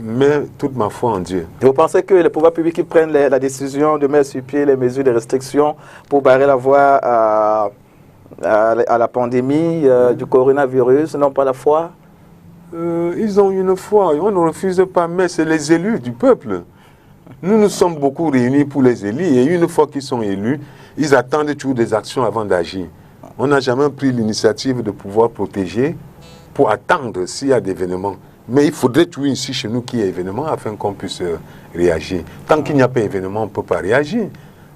mets toute ma foi en Dieu. Et vous pensez que les pouvoirs publics qui prennent la décision de mettre sur pied les mesures de restriction pour barrer la voie à la pandémie du coronavirus n'ont pas la foi? Ils ont une foi, on ne refuse pas, mais c'est les élus du peuple. Nous sommes beaucoup réunis pour les élus et une fois qu'ils sont élus, ils attendent toujours des actions avant d'agir. On n'a jamais pris l'initiative de pouvoir protéger pour attendre s'il y a des événements. Mais il faudrait toujours ici chez nous qu'il y ait événements afin qu'on puisse réagir. Tant qu'il n'y a pas d'événement, on ne peut pas réagir.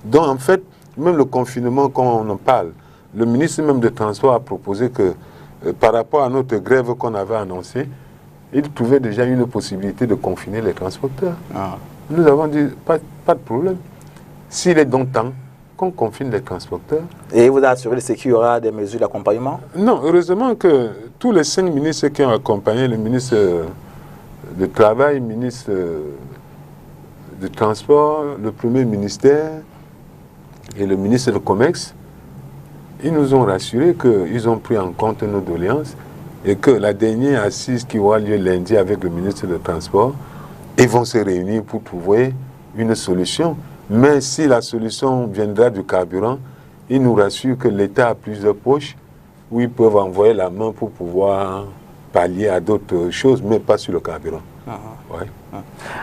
Donc en fait, même le confinement, quand on en parle, le ministre même de Transport a proposé que par rapport à notre grève qu'on avait annoncée, il trouvait déjà une possibilité de confiner les transporteurs. Nous avons dit, pas de problème. S'il est donc temps qu'on confine les transporteurs. Et vous assurez qu'il y aura des mesures d'accompagnement? Non, heureusement que tous les 5 ministres qui ont accompagné, le ministre du Travail, le ministre du Transport, le Premier ministère et le ministre du Commerce, ils nous ont rassuré qu'ils ont pris en compte nos doléances et que la dernière assise qui aura lieu lundi avec le ministre des Transports, ils vont se réunir pour trouver une solution. Mais si la solution viendra du carburant, ils nous rassurent que l'État a plusieurs poches où ils peuvent envoyer la main pour pouvoir pallier à d'autres choses, mais pas sur le carburant. Ouais.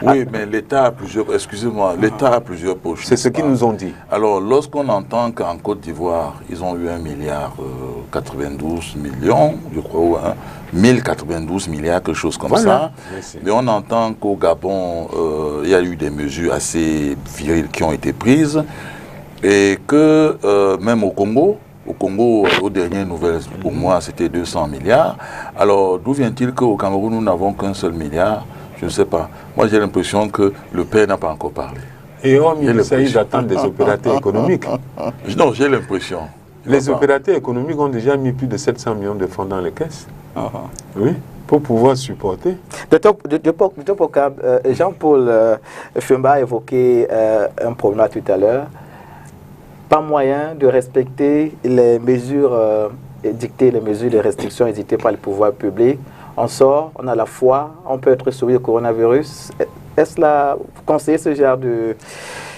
Oui, mais l'État a plusieurs, excusez-moi, l'État a plusieurs poches. C'est ce qu'ils nous ont dit. Alors, lorsqu'on entend qu'en Côte d'Ivoire, ils ont eu 1 milliard 92 millions, je crois, ou 1092 milliards, quelque chose comme ça. Merci. Mais on entend qu'au Gabon, il y a eu des mesures assez viriles qui ont été prises et que même au Congo, aux dernières nouvelles, pour moi, c'était 200 milliards. Alors, d'où vient-il qu'au Cameroun, nous n'avons qu'un seul milliard? Je ne sais pas. Moi, j'ai l'impression que le père n'a pas encore parlé. Et hormis ça, ils attendent des opérateurs économiques. Non, j'ai l'impression. Les opérateurs économiques ont déjà mis plus de 700 millions de francs dans les caisses. Oui, pour pouvoir supporter. Jean-Paul Fumba a évoqué un problème tout à l'heure. Pas moyen de respecter les mesures dictées, les mesures de restriction édictées par le pouvoir public. On sort, on a la foi, on peut être sauvé du coronavirus. Est-ce là, vous conseillez ce genre de,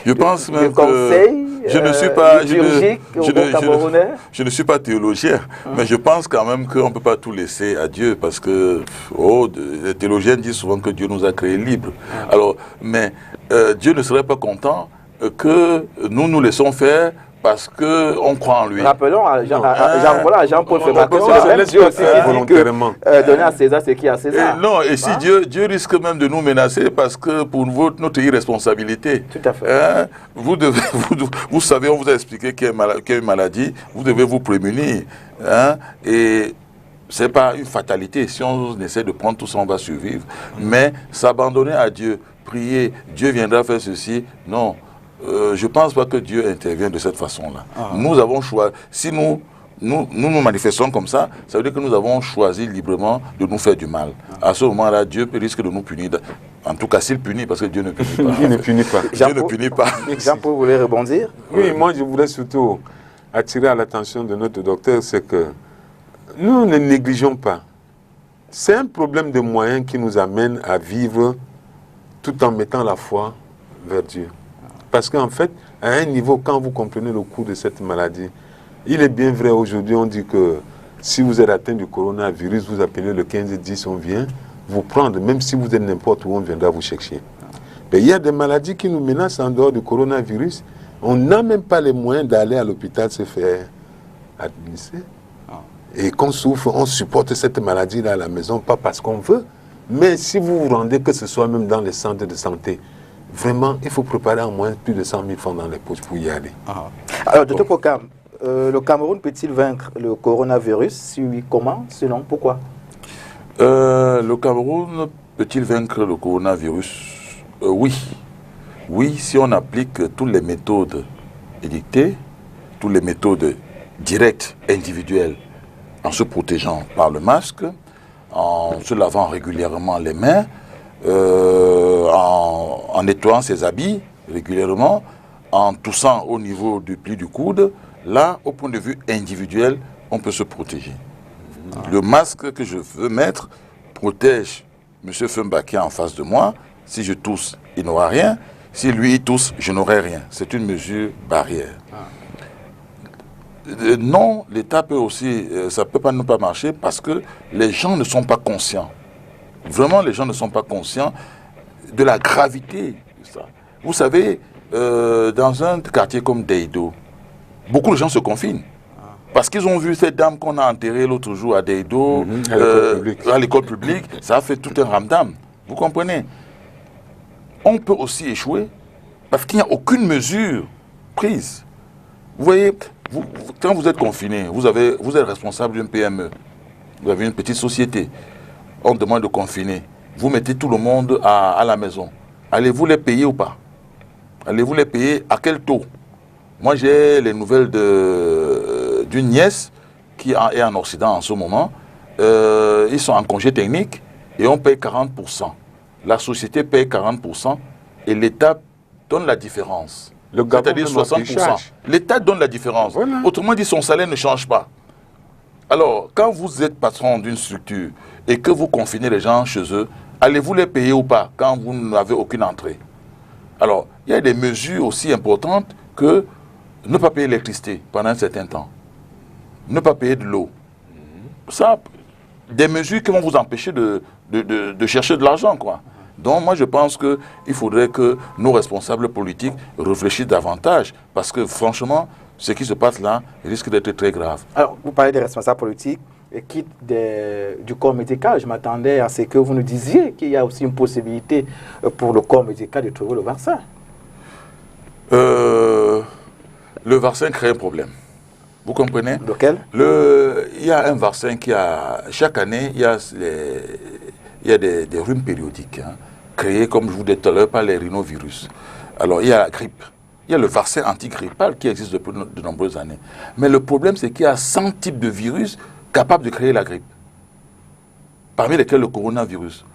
je pense même conseil je ne suis pas je ne suis pas théologien, mais je pense quand même qu'on ne peut pas tout laisser à Dieu parce que les théologiens disent souvent que Dieu nous a créés libres. Alors, mais Dieu ne serait pas content que nous nous laissons faire parce qu'on croit en lui. Rappelons à Jean-Paul Fumba que c'est le même Dieu aussi qui dit que donner à César ce qui est à César. Non, et si Dieu risque même de nous menacer parce que pour notre irresponsabilité. Tout à fait. Vous savez, on vous a expliqué qu'il y a une maladie, vous devez vous prémunir. Et ce n'est pas une fatalité. Si on essaie de prendre tout ça, on va survivre. Mais s'abandonner à Dieu, prier, Dieu viendra faire ceci, non. Je ne pense pas que Dieu intervienne de cette façon-là. Nous avons choisi, si nous manifestons comme ça, ça veut dire que nous avons choisi librement de nous faire du mal. À ce moment-là, Dieu risque de nous punir. En tout cas, s'il punit, parce que Dieu ne punit pas. Il ne punit pas. Dieu ne punit pas. Jean-Paul voulait rebondir? Oui, moi je voulais surtout attirer à l'attention de notre docteur, c'est que nous ne négligeons pas. C'est un problème de moyens qui nous amène à vivre tout en mettant la foi vers Dieu. Parce qu'en fait, à un niveau, quand vous comprenez le coût de cette maladie, il est bien vrai, aujourd'hui, on dit que si vous êtes atteint du coronavirus, vous appelez le 1510, on vient vous prendre, même si vous êtes n'importe où, on viendra vous chercher. Mais il y a des maladies qui nous menacent en dehors du coronavirus. On n'a même pas les moyens d'aller à l'hôpital se faire administrer. Et qu'on souffre, on supporte cette maladie-là à la maison, pas parce qu'on veut, mais si vous vous rendez, que ce soit même dans les centres de santé, vraiment, il faut préparer en moins plus de 100 000 francs dans les poches pour y aller. Alors, Dr. Pokam, le Cameroun peut-il vaincre le coronavirus? Si oui, comment? Sinon, pourquoi? Le Cameroun peut-il vaincre le coronavirus? Oui. Oui, si on applique toutes les méthodes édictées, toutes les méthodes directes, individuelles, en se protégeant par le masque, en se lavant régulièrement les mains, en nettoyant ses habits régulièrement, en toussant au niveau du pli du coude, là, au point de vue individuel, on peut se protéger. Le masque que je veux mettre protège M. Fumba qui est en face de moi. Si je tousse, il n'aura rien. Si lui il tousse, je n'aurai rien. C'est une mesure barrière. Non, l'État peut aussi, ça ne peut pas ne pas marcher parce que les gens ne sont pas conscients. Vraiment, les gens ne sont pas conscients de la gravité de ça. Vous savez, dans un quartier comme Deido, beaucoup de gens se confinent. Parce qu'ils ont vu cette dame qu'on a enterrée l'autre jour à Deido, à l'école publique, ça a fait tout un ramdam. Vous comprenez? On peut aussi échouer parce qu'il n'y a aucune mesure prise. Vous voyez, quand vous êtes confiné, vous êtes responsable d'une PME, vous avez une petite société, on demande de confiner, vous mettez tout le monde à la maison. Allez-vous les payer ou pas? Allez-vous les payer à quel taux? Moi, j'ai les nouvelles d'une nièce qui est en Occident en ce moment. Ils sont en congé technique et on paye 40%. La société paye 40% et l'État donne la différence. c'est-à-dire 60%. L'État donne la différence. Voilà. Autrement dit, son salaire ne change pas. Alors, quand vous êtes patron d'une structure et que vous confinez les gens chez eux, allez-vous les payer ou pas quand vous n'avez aucune entrée? Alors, il y a des mesures aussi importantes que ne pas payer l'électricité pendant un certain temps, ne pas payer de l'eau. Ça, des mesures qui vont vous empêcher de chercher de l'argent, quoi. Donc, moi, je pense qu'il faudrait que nos responsables politiques réfléchissent davantage, parce que, franchement, ce qui se passe là risque d'être très grave. Alors, vous parlez des responsables politiques, et quitte du corps médical, je m'attendais à ce que vous nous disiez qu'il y a aussi une possibilité pour le corps médical de trouver le vaccin. Le vaccin crée un problème. Vous comprenez? Lequel? Il y a un vaccin qui a... Chaque année, il y a des rhumes périodiques, hein, créés, comme je vous disais tout à l'heure, par les rhinovirus. Alors, il y a la grippe. Il y a le vaccin antigrippal qui existe depuis de nombreuses années. Mais le problème, c'est qu'il y a 100 types de virus capables de créer la grippe. Parmi lesquels le coronavirus.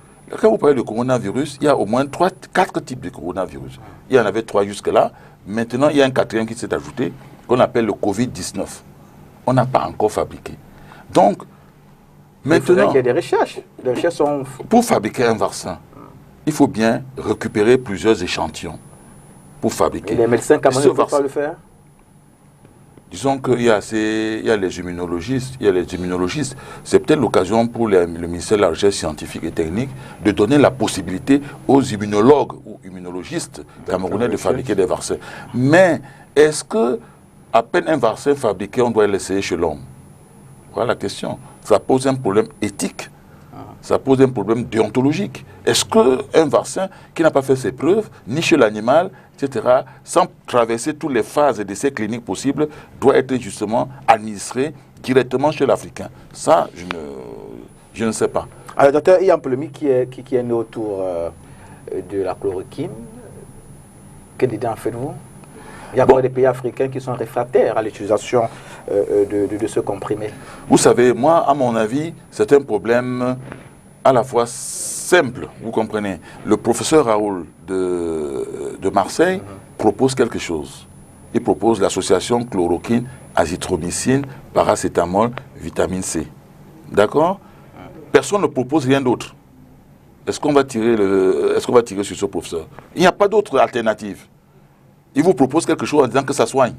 Quand vous parlez de coronavirus, il y a au moins 4 types de coronavirus. Il y en avait 3 jusque-là. Maintenant, il y a un 4e qui s'est ajouté, qu'on appelle le Covid-19. On n'a pas encore fabriqué. Donc, maintenant... Il y a des recherches. Les recherches sont... Pour fabriquer un vaccin, il faut bien récupérer plusieurs échantillons pour fabriquer. Et les médecins camerounais ne peuvent pas le faire? Disons qu'il y a les immunologistes, C'est peut-être l'occasion pour le ministère de la Recherche scientifique et technique de donner la possibilité aux immunologues ou immunologistes camerounais de fabriquer des vaccins. Mais est-ce que, à peine un vaccin fabriqué, on doit l'essayer chez l'homme? Voilà la question. Ça pose un problème éthique. Ça pose un problème déontologique. Est-ce qu'un vaccin qui n'a pas fait ses preuves, ni chez l'animal, etc., sans traverser toutes les phases d'essais cliniques possibles, doit être justement administré directement chez l'Africain? Ça, je ne sais pas. Alors, docteur, il y a une polémique qui est née autour de la chloroquine. Quelle idée en faites-vous? Il y a encore des pays africains qui sont réfractaires à l'utilisation de ce comprimé. Vous savez, moi, à mon avis, c'est un problème à la fois simple, vous comprenez. Le professeur Raoul de Marseille propose quelque chose. Il propose l'association chloroquine, azithromycine, paracétamol, vitamine C. D'accord? Personne ne propose rien d'autre. Est-ce qu'on va tirer sur ce professeur? Il n'y a pas d'autre alternative. Il vous propose quelque chose en disant que ça soigne.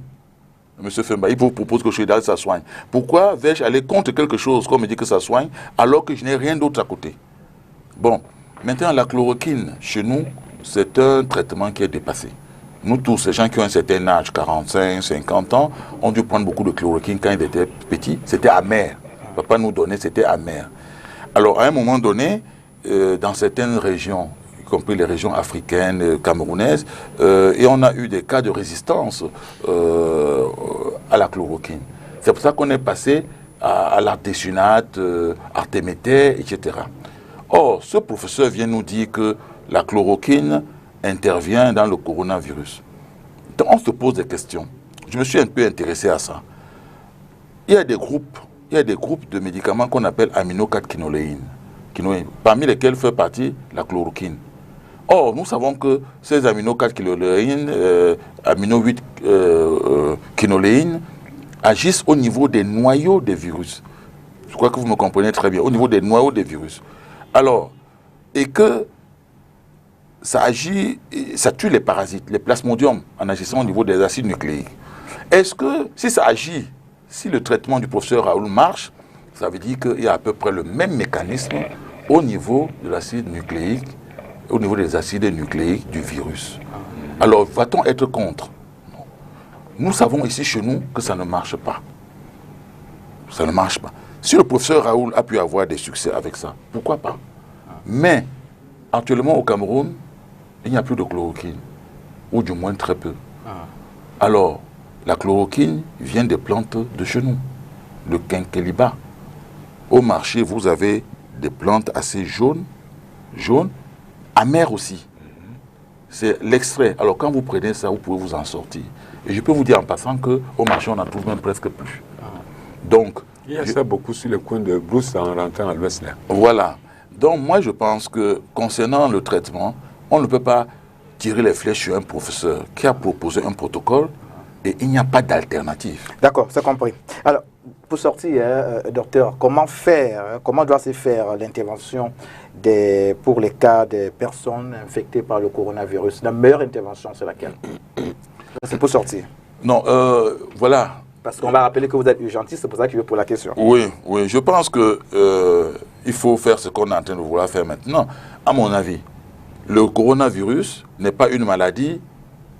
Monsieur Femba, il vous propose quelque chose en disant que ça soigne. Pourquoi vais-je aller contre quelque chose qu'on me dit que ça soigne alors que je n'ai rien d'autre à côté? Bon, maintenant la chloroquine, chez nous, c'est un traitement qui est dépassé. Nous tous, ces gens qui ont un certain âge, 45, 50 ans, ont dû prendre beaucoup de chloroquine quand ils étaient petits. C'était amer. Papa nous donnait, c'était amer. Alors à un moment donné, dans certaines régions, y compris les régions africaines, camerounaises, et on a eu des cas de résistance à la chloroquine. C'est pour ça qu'on est passé à l'artésunate, artéméter, etc. Or, ce professeur vient nous dire que la chloroquine intervient dans le coronavirus. Donc, on se pose des questions. Je me suis un peu intéressé à ça. Il y a des groupes de médicaments qu'on appelle amino-4-quinoléines, parmi lesquels fait partie la chloroquine. Or, nous savons que ces amino-4-quinoléines, amino-8-quinoléines, agissent au niveau des noyaux des virus. Je crois que vous me comprenez très bien, au niveau des noyaux des virus. Alors, et que ça agit, ça tue les parasites, les plasmodiums, en agissant au niveau des acides nucléiques. Est-ce que, si ça agit, si le traitement du professeur Raoul marche, ça veut dire qu'il y a à peu près le même mécanisme au niveau de l'acide nucléique, au niveau des acides nucléiques du virus. Alors, va-t-on être contre? Non. Nous savons ici chez nous que ça ne marche pas. Ça ne marche pas. Si le professeur Raoul a pu avoir des succès avec ça, pourquoi pas? Mais, actuellement au Cameroun, il n'y a plus de chloroquine, ou du moins très peu. Alors, la chloroquine vient des plantes de chez nous, le quinqueliba. Au marché, vous avez des plantes assez jaunes, amères aussi. C'est l'extrait. Alors, quand vous prenez ça, vous pouvez vous en sortir. Et je peux vous dire en passant qu'au marché, on n'en trouve même presque plus. Donc, il y a ça beaucoup sur le coin de Brousse en rentrant à l'ouest. Voilà. Donc, moi, je pense que concernant le traitement, on ne peut pas tirer les flèches sur un professeur qui a proposé un protocole et il n'y a pas d'alternative. D'accord, c'est compris. Alors, pour sortir, docteur, comment faire, comment doit se faire l'intervention pour les cas des personnes infectées par le coronavirus? La meilleure intervention, c'est laquelle? C'est pour sortir. Non, voilà. Parce qu'on va rappeler que vous êtes urgentiste, c'est pour ça que je veux poser la question. Oui, oui, je pense que il faut faire ce qu'on est en train de vouloir faire maintenant. À mon avis, le coronavirus n'est pas une maladie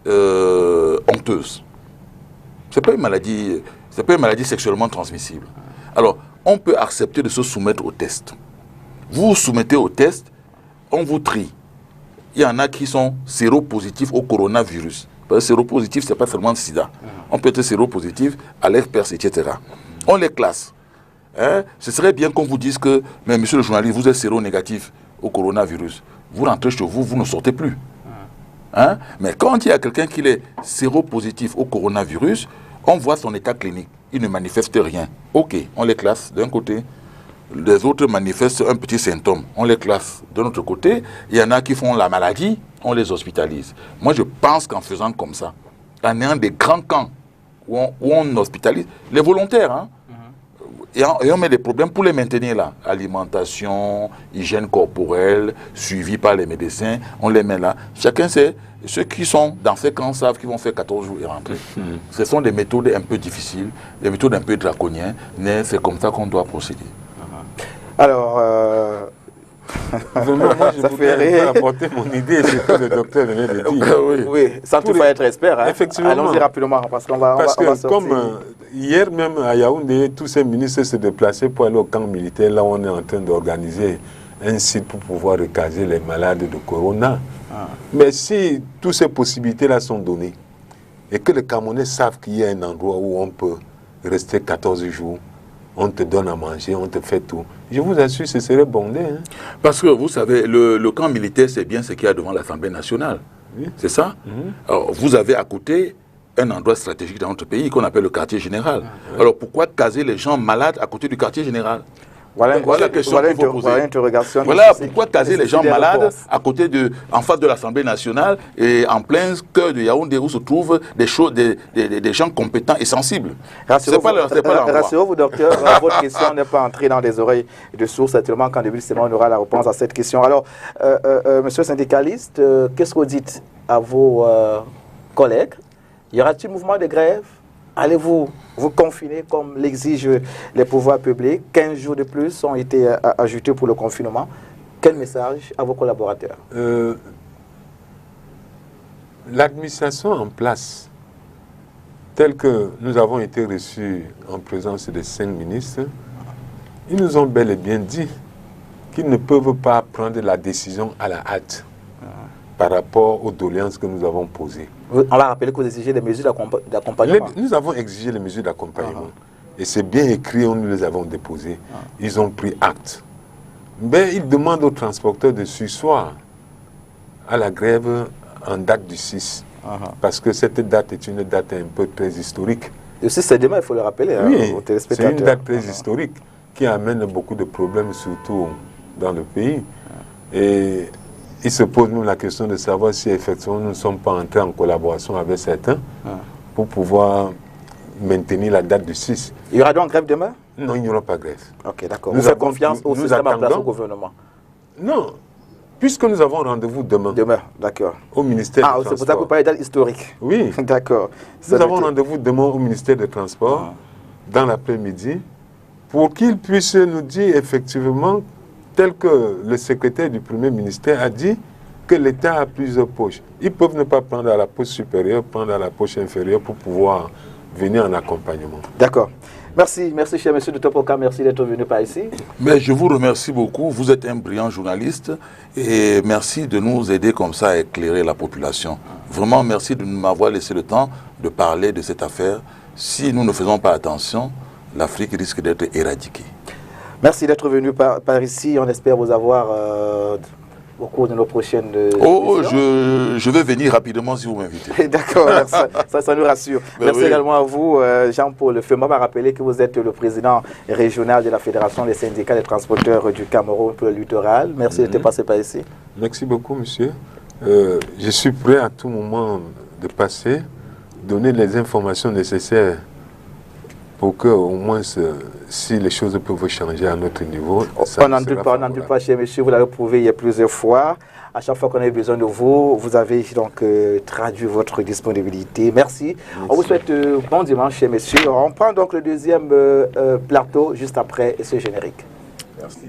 honteuse. C'est pas une maladie sexuellement transmissible. Alors, on peut accepter de se soumettre au test. Vous vous soumettez au test, on vous trie. Il y en a qui sont séropositifs au coronavirus. Parce que séropositif, ce n'est pas seulement le sida. On peut être séropositif à l'herpès, etc. On les classe. Hein? Ce serait bien qu'on vous dise que, mais monsieur le journaliste, vous êtes séronégatif au coronavirus. Vous rentrez chez vous, vous ne sortez plus. Hein? Mais quand il y a quelqu'un qui est séropositif au coronavirus, on voit son état clinique. Il ne manifeste rien. Ok, on les classe d'un côté. Les autres manifestent un petit symptôme. On les classe de l'autre côté. Il y en a qui font la maladie, on les hospitalise. Moi, je pense qu'en faisant comme ça, en ayant des grands camps où on hospitalise, les volontaires, hein, et on met des problèmes pour les maintenir là. Alimentation, hygiène corporelle, suivi par les médecins, on les met là. Chacun sait, ceux qui sont dans ces camps savent qu'ils vont faire 14 jours et rentrer. Ce sont des méthodes un peu difficiles, des méthodes un peu draconiennes, mais c'est comme ça qu'on doit procéder. Alors, vraiment, moi, je voudrais apporter mon idée, c'est que le docteur venait de dire. oui, sans toutefois être expert. Hein. Effectivement. Allons-y rapidement, parce qu'on va, parce on va que comme hier même à Yaoundé, tous ces ministres se déplaçaient pour aller au camp militaire. Là, on est en train d'organiser un site pour pouvoir recaser les malades de Corona. Mais si toutes ces possibilités-là sont données, et que les Camerounais savent qu'il y a un endroit où on peut rester 14 jours, on te donne à manger, on te fait tout. Je vous assure, ce serait bondé. Hein. Parce que vous savez, le camp militaire, c'est bien ce qu'il y a devant l'Assemblée nationale. Oui. C'est ça? Alors, vous avez à côté un endroit stratégique dans notre pays qu'on appelle le quartier général. Alors, pourquoi caser les gens malades à côté du quartier général? Voilà la question qu'il faut poser. Voilà pourquoi caser les gens malades à côté en face de l'Assemblée nationale et en plein cœur de Yaoundé où se trouvent des gens compétents et sensibles. Rassurez-vous, docteur, votre question n'est pas entrée dans des oreilles de source. Actuellement, quand début on aura la réponse à cette question. Alors, monsieur le syndicaliste, qu'est-ce que vous dites à vos collègues? Y aura-t-il mouvement de grève? Allez-vous vous confiner comme l'exigent les pouvoirs publics? 15 jours de plus ont été ajoutés pour le confinement. Quel message à vos collaborateurs? L'administration en place, telle que nous avons été reçus en présence des 5 ministres, ils nous ont bel et bien dit qu'ils ne peuvent pas prendre la décision à la hâte par rapport aux doléances que nous avons posées. On va rappeler que vous exigez des mesures d'accompagnement. Nous avons exigé les mesures d'accompagnement. Et c'est bien écrit, nous les avons déposées. Ils ont pris acte. Mais ils demandent aux transporteurs de surseoir à la grève en date du 6. Parce que cette date est une date un peu très historique. Le 6, c'est demain, il faut le rappeler aux téléspectateurs. C'est une date très historique qui amène beaucoup de problèmes, surtout dans le pays. Et il se pose nous la question de savoir si effectivement nous ne sommes pas entrés en collaboration avec certains pour pouvoir maintenir la date du 6. Il y aura donc grève demain? Non, il n'y aura pas grève. Ok, d'accord. Vous avez confiance au système en place au gouvernement? Non, puisque nous avons rendez-vous demain. Demain, d'accord. Au ministère des Transports. C'est pour ça que vous parlez date historique. Oui. D'accord. Nous avons rendez-vous demain au ministère des Transports dans l'après-midi pour qu'ils puissent nous dire effectivement, tel que le secrétaire du Premier ministère a dit, que l'État a plusieurs poches. Ils peuvent ne pas prendre à la poche supérieure, prendre à la poche inférieure pour pouvoir venir en accompagnement. D'accord. Merci, cher monsieur de Topoka, merci d'être venu par ici. Mais je vous remercie beaucoup, vous êtes un brillant journaliste et merci de nous aider comme ça à éclairer la population. Vraiment, merci de m'avoir laissé le temps de parler de cette affaire. Si nous ne faisons pas attention, l'Afrique risque d'être éradiquée. Merci d'être venu par ici. On espère vous avoir au cours de nos prochaines je vais venir rapidement si vous m'invitez. D'accord, ça nous rassure. Merci également à vous, Jean-Paul Fema, m'a rappelé que vous êtes le président régional de la Fédération des syndicats des transporteurs du Cameroun pour le littoral. Merci d'être passé par ici. Merci beaucoup, monsieur. Je suis prêt à tout moment de passer, donner les informations nécessaires pour que, au moins, si les choses peuvent changer à notre niveau, on n'en doute pas, cher monsieur, vous l'avez prouvé il y a plusieurs fois. À chaque fois qu'on a eu besoin de vous, vous avez donc traduit votre disponibilité. Merci. On vous souhaite bon dimanche, cher monsieur. On prend donc le deuxième plateau juste après ce générique. Merci.